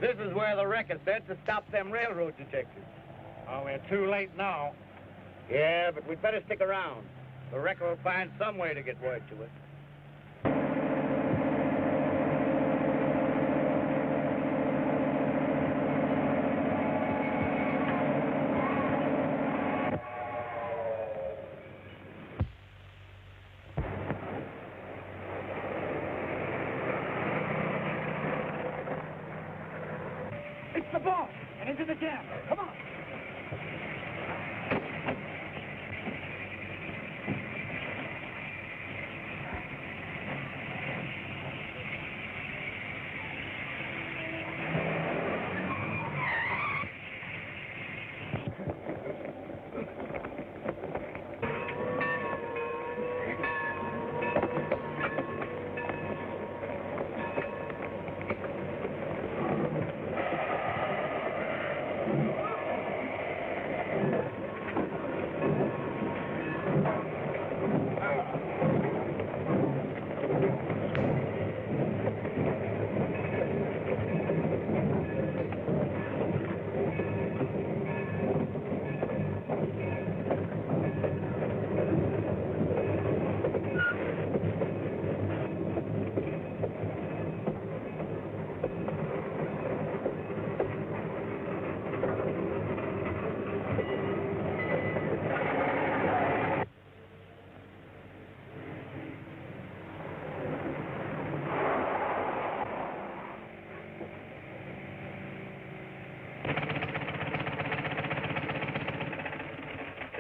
This is where the record said to stop them railroad detectives. Oh, we're too late now. Yeah, but we'd better stick around. The wrecker will find some way to get word to us. It's the boss! And into the jam. Come on!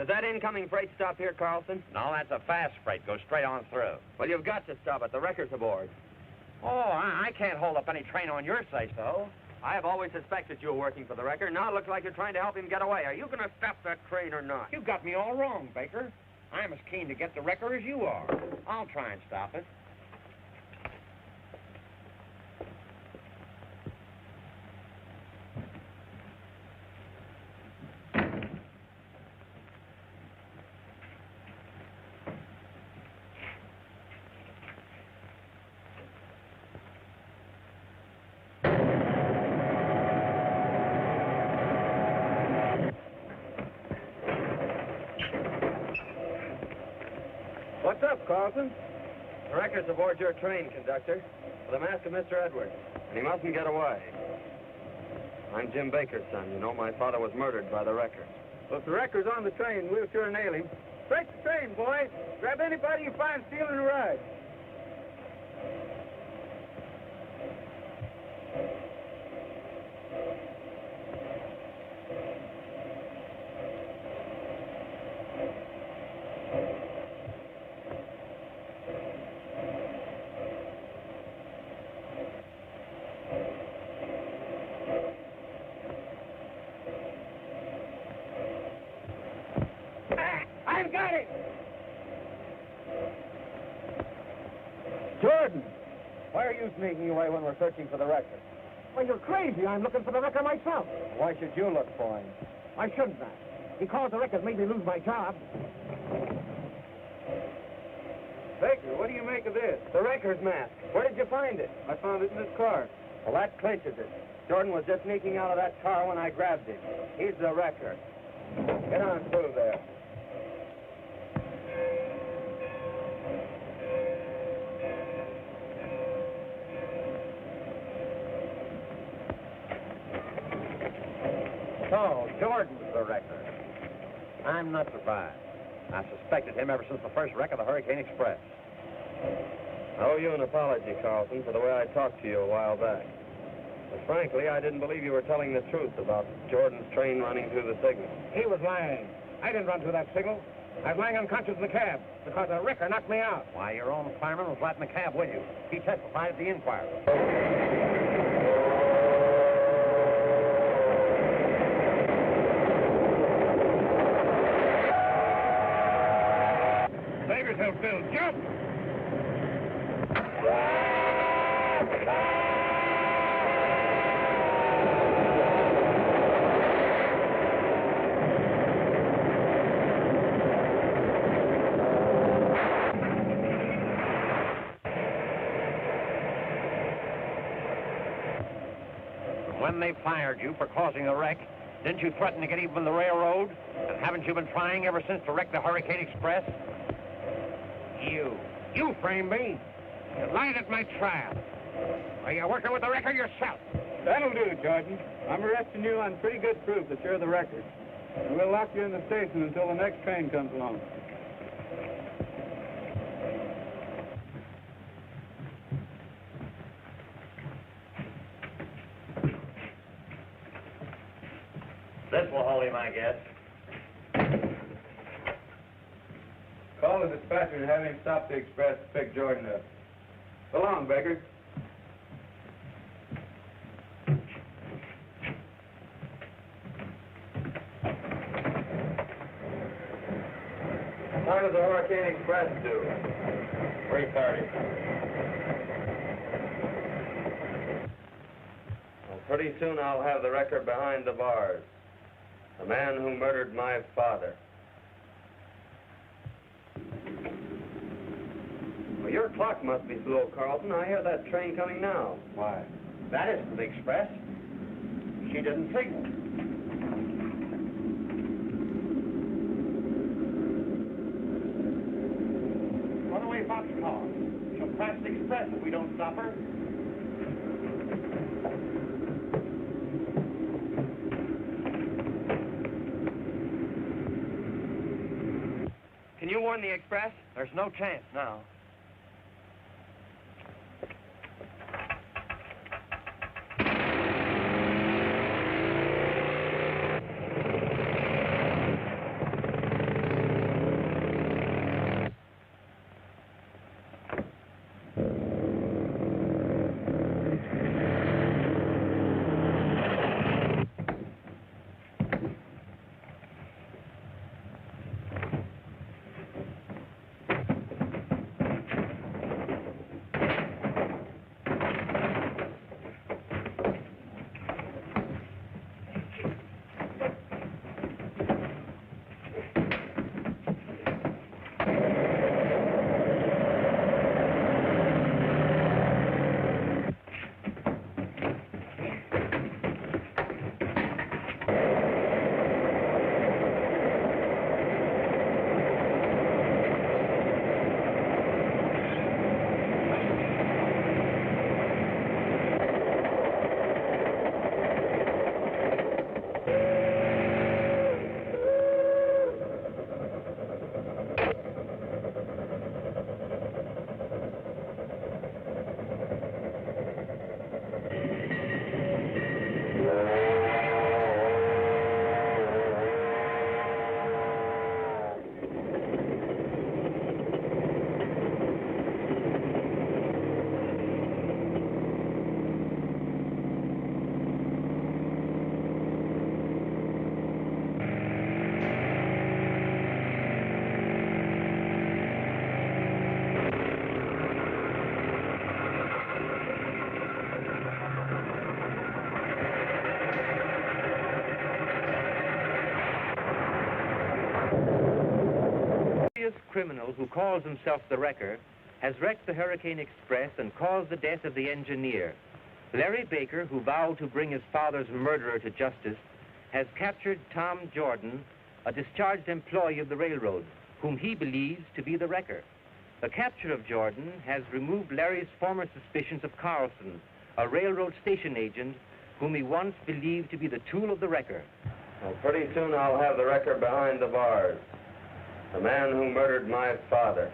Does that incoming freight stop here, Carlson? No, that's a fast freight. Go straight on through. Well, you've got to stop it. The wrecker's aboard. Oh, I can't hold up any train on your say-so. I have always suspected you were working for the wrecker. Now it looks like you're trying to help him get away. Are you going to stop that train or not? You got me all wrong, Baker. I'm as keen to get the wrecker as you are. I'll try and stop it. What's up, Carlson? The wrecker's aboard your train, conductor, with a mask of Mr. Edwards, and he mustn't get away. I'm Jim Baker's son. You know, my father was murdered by the wrecker. Well, if the wrecker's on the train, we'll sure nail him. Break the train, boy. Grab anybody you find stealing a ride. you sneaking away when we're searching for the record? Well, you're crazy. I'm looking for the wrecker myself. Why should you look for him? I shouldn't I? He caused the wreckers made me lose my job. Baker, what do you make of this? The wrecker's mask. Where did you find it? I found it in his car. Well, that clinches it. Jordan was just sneaking out of that car when I grabbed him. He's the wrecker. Get on through there. So, Jordan's the wrecker. I'm not surprised. I suspected him ever since the first wreck of the Hurricane Express. I owe you an apology, Carlson, for the way I talked to you a while back. But frankly, I didn't believe you were telling the truth about Jordan's train running through the signal. He was lying. I didn't run through that signal. I was lying unconscious in the cab because the wrecker knocked me out. Why, your own fireman was right in the cab with you. He testified at the inquiry. Save yourself, Bill. Jump! When they fired you for causing the wreck, didn't you threaten to get even with the railroad? And haven't you been trying ever since to wreck the Hurricane Express? You framed me. You lied at my trial. Are you working with the wrecker yourself? That'll do, Jordan. I'm arresting you on pretty good proof that you're the wrecker. And we'll lock you in the station until the next train comes along. This will hold him, I guess. Call the dispatcher and have him stop the express to pick Jordan up. So long, Baker. What time does the Hurricane Express do? 3:30. Well, pretty soon I'll have the record behind the bars. The man who murdered my father. Well, your clock must be slow, Carlton. I hear that train coming now. Why? That isn't the express. She didn't signal. Runaway boxcar. She'll crash the express if we don't stop her. Can you warn the express? There's no chance now. criminal who calls himself the wrecker has wrecked the Hurricane Express and caused the death of the engineer. Larry Baker, who vowed to bring his father's murderer to justice, has captured Tom Jordan, a discharged employee of the railroad, whom he believes to be the wrecker. The capture of Jordan has removed Larry's former suspicions of Carlson, a railroad station agent whom he once believed to be the tool of the wrecker. Well, pretty soon I'll have the wrecker behind the bars. The man who murdered my father.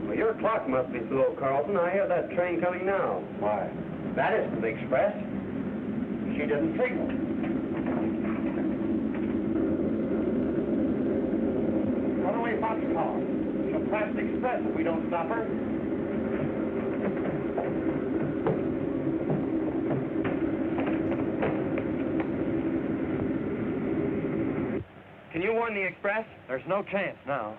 Well, your clock must be slow, Carlson. I hear that train coming now. Why? That isn't the express. She didn't signal. Runaway boxcar. She'll crash the express if we don't stop her. Can you warn the express? There's no chance now.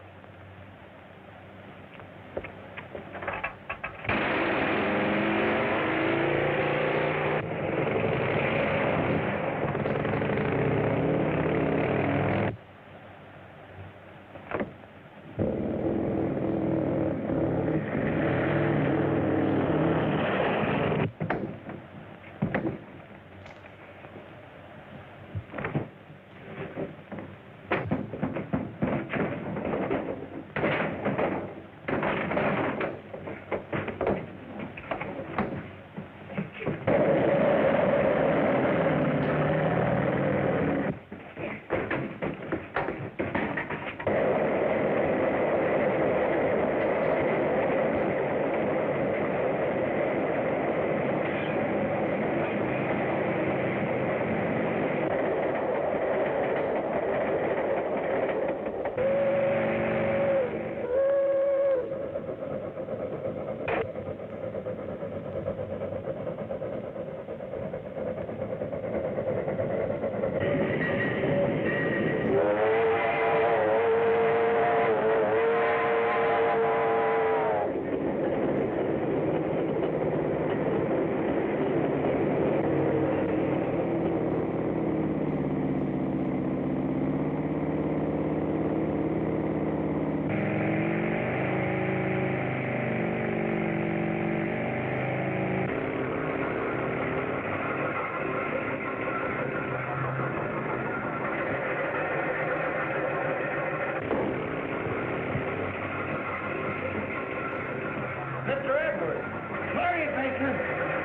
Mr. Edwards! Larry Baker!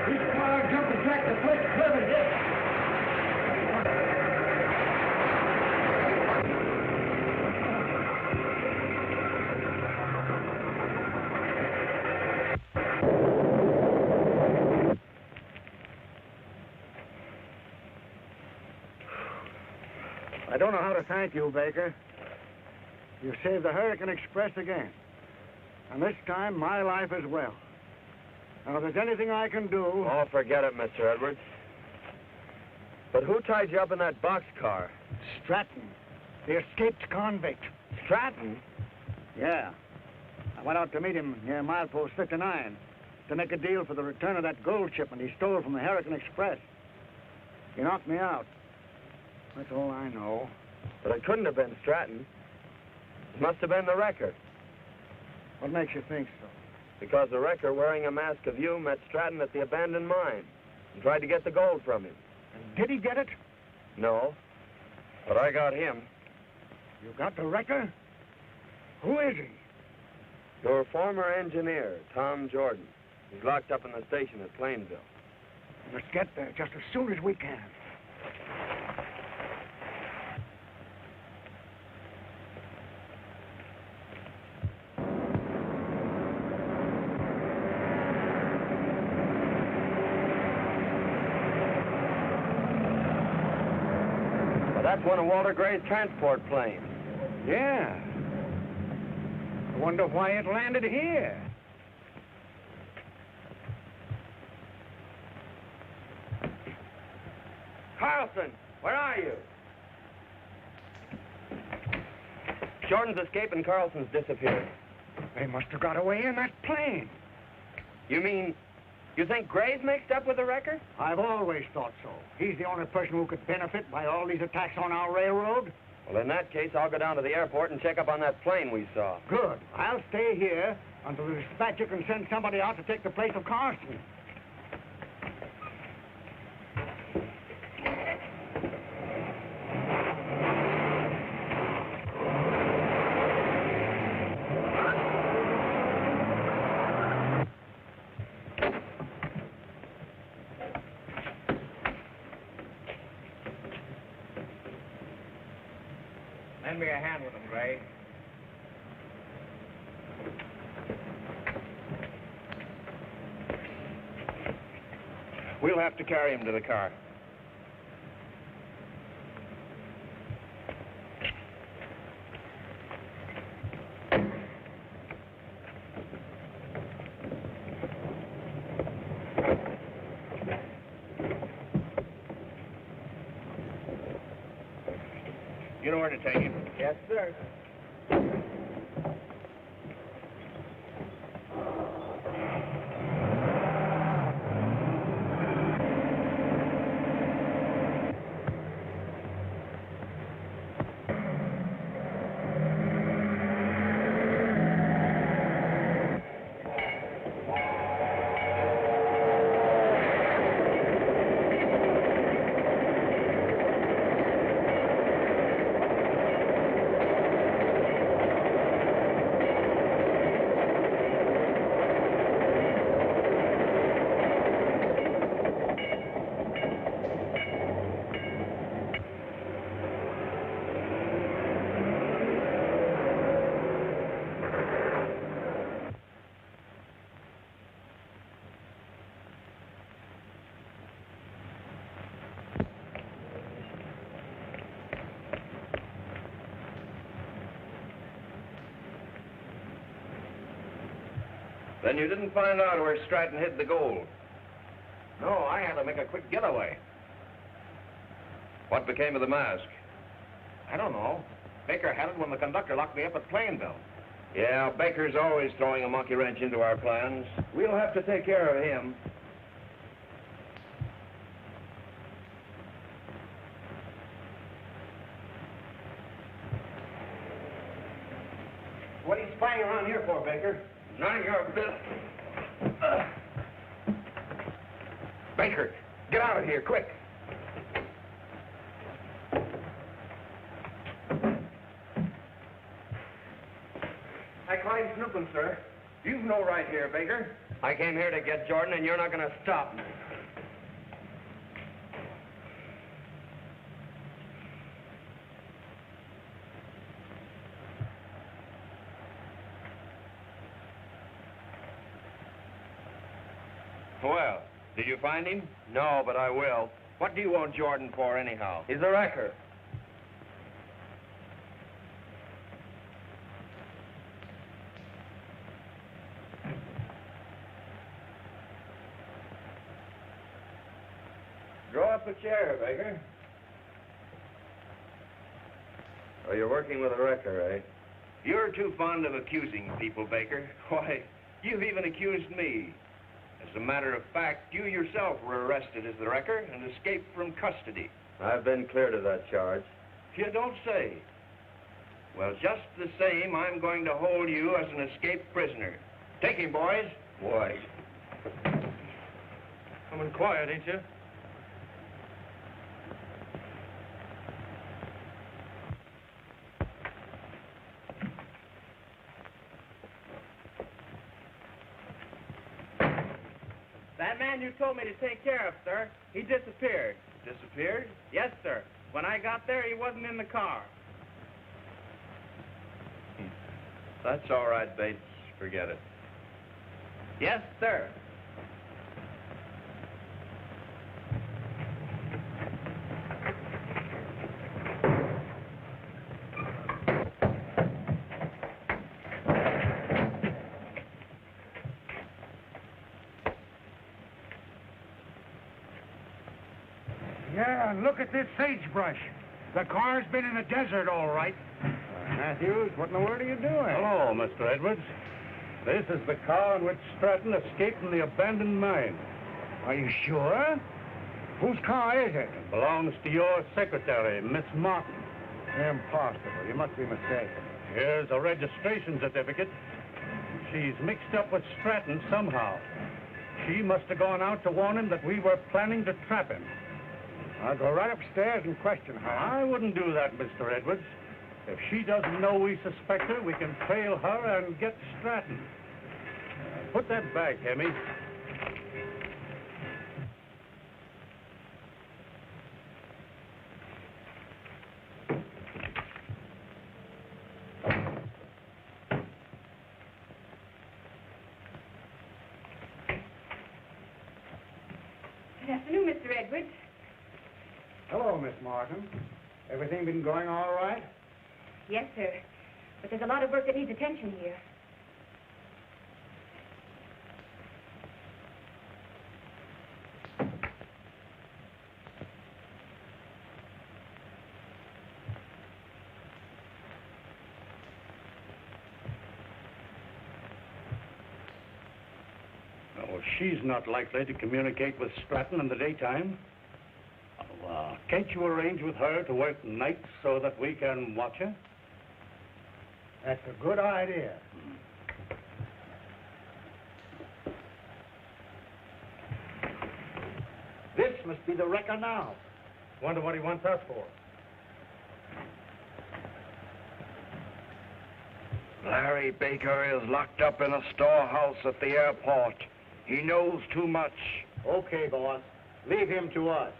This car jumped the track the first curve it hit. I don't know how to thank you, Baker. You saved the Hurricane Express again. And this time, my life as well. Now, if there's anything I can do... Oh, forget it, Mr. Edwards. But who tied you up in that boxcar? Stratton, the escaped convict. Stratton? Yeah. I went out to meet him near milepost 59 to make a deal for the return of that gold shipment he stole from the Hurricane Express. He knocked me out. That's all I know. But it couldn't have been Stratton. It must have been the wrecker. What makes you think so? Because the wrecker, wearing a mask of you, met Stratton at the abandoned mine and tried to get the gold from him. And did he get it? No. But I got him. You got the wrecker? Who is he? Your former engineer, Tom Jordan. He's locked up in the station at Plainville. Let's get there just as soon as we can. That's one of Walter Gray's transport planes. Yeah. I wonder why it landed here. Carlson, where are you? Jordan's escaped and Carlson's disappeared. They must have got away in that plane. You mean, you think Gray's mixed up with the wrecker? I've always thought so. He's the only person who could benefit by all these attacks on our railroad. Well, in that case, I'll go down to the airport and check up on that plane we saw. Good. I'll stay here until the dispatcher can send somebody out to take the place of Carson. Lend me a hand with him, Gray. We'll have to carry him to the car. You know where to take him? Yes, sir. Then you didn't find out where Stratton hid the gold? No, I had to make a quick getaway. What became of the mask? I don't know. Baker had it when the conductor locked me up at Plainville. Yeah, Baker's always throwing a monkey wrench into our plans. We'll have to take care of him. What are you spying around here for, Baker? None of your business. Baker, get out of here, quick. I climbed snooping, sir. You've no right here, Baker. I came here to get Jordan, and you're not going to stop me. Well, did you find him? No, but I will. What do you want Jordan for, anyhow? He's a wrecker. Draw up a chair, Baker. Oh, you're working with a wrecker, eh? You're too fond of accusing people, Baker. Why, you've even accused me. As a matter of fact, you yourself were arrested as the wrecker and escaped from custody. I've been cleared of that charge. You don't say. Well, just the same, I'm going to hold you as an escaped prisoner. Take him, boys. Why? Coming quiet, ain't you? That man you told me to take care of, sir, he disappeared. Disappeared? Yes, sir. When I got there, he wasn't in the car. That's all right, Bates. Forget it. Yes, sir. Yeah, and look at this sagebrush. The car's been in the desert, all right. Matthews, what in the world are you doing? Hello, Mr. Edwards. This is the car in which Stratton escaped from the abandoned mine. Are you sure? Whose car is it? It belongs to your secretary, Miss Martin. Impossible. You must be mistaken. Here's a registration certificate. She's mixed up with Stratton somehow. She must have gone out to warn him that we were planning to trap him. I'll go right upstairs and question her. I wouldn't do that, Mr. Edwards. If she doesn't know we suspect her, we can trail her and get Stratton. Put that back, Hemmy. Good afternoon, Mr. Edwards. Hello, Miss Martin. Everything been going all right? Yes, sir. But there's a lot of work that needs attention here. No, she's not likely to communicate with Stratton in the daytime. Can't you arrange with her to work nights so that we can watch her? That's a good idea. This must be the wrecker now. Wonder what he wants us for. Larry Baker is locked up in a storehouse at the airport. He knows too much. Okay, boss. Leave him to us.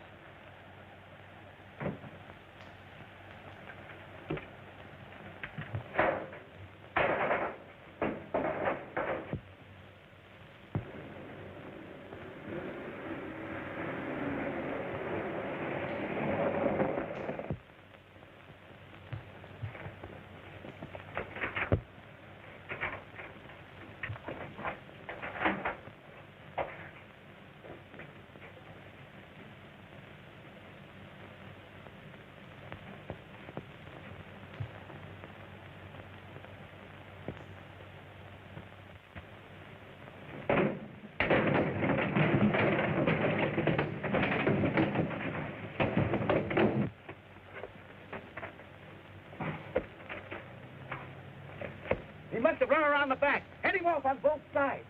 He must have run around the back. Head him off on both sides.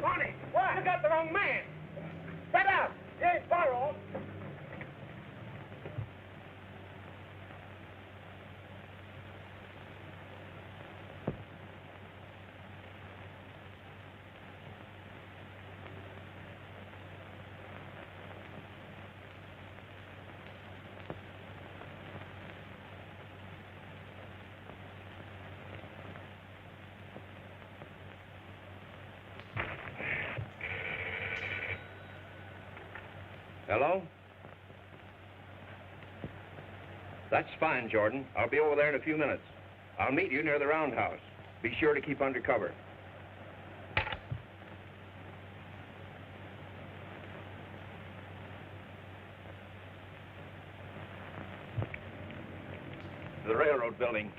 Barney, what? You got the wrong man. Set out. He ain't far off. Hello? That's fine, Jordan. I'll be over there in a few minutes. I'll meet you near the roundhouse. Be sure to keep under cover. The railroad building.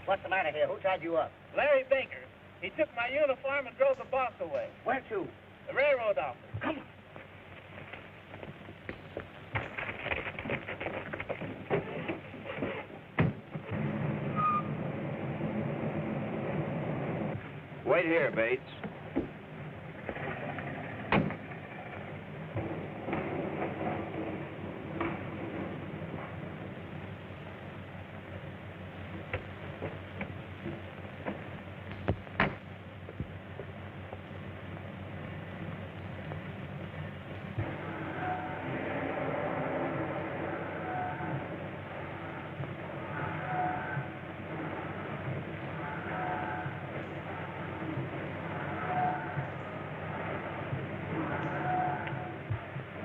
What's the matter here? Who tied you up? Larry Baker. He took my uniform and drove the boss away. Where to? The railroad office. Come on. Wait here, Bates.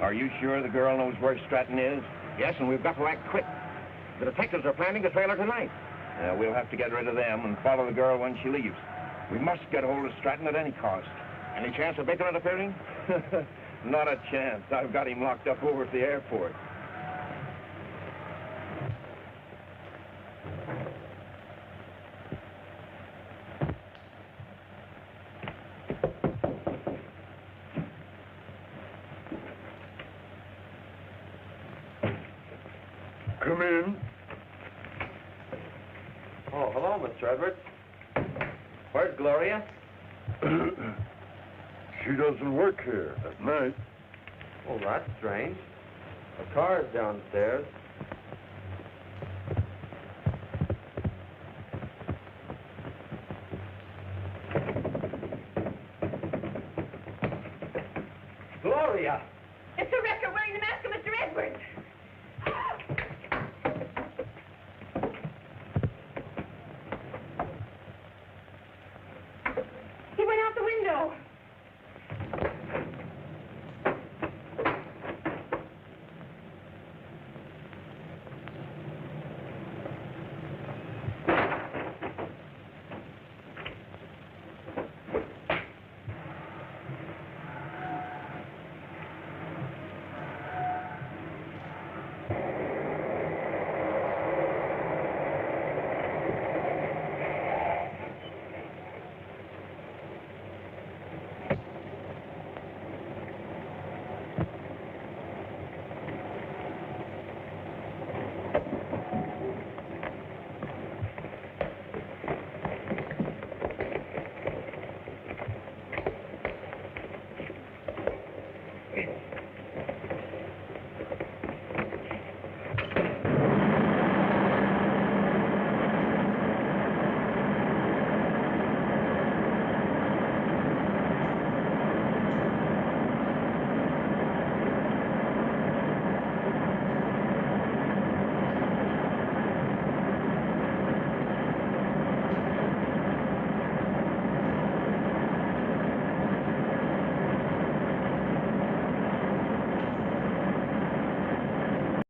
Are you sure the girl knows where Stratton is? Yes, and we've got to act quick. The detectives are planning to trail her tonight. We'll have to get rid of them and follow the girl when she leaves. We must get hold of Stratton at any cost. Any chance of Baker interfering? Not a chance. I've got him locked up over at the airport. Come in. Oh, hello, Mr. Edwards. Where's Gloria? She doesn't work here at night. Oh, that's strange. The car's downstairs. Gloria! It's the wrecker wearing the mask of Mr. Edwards.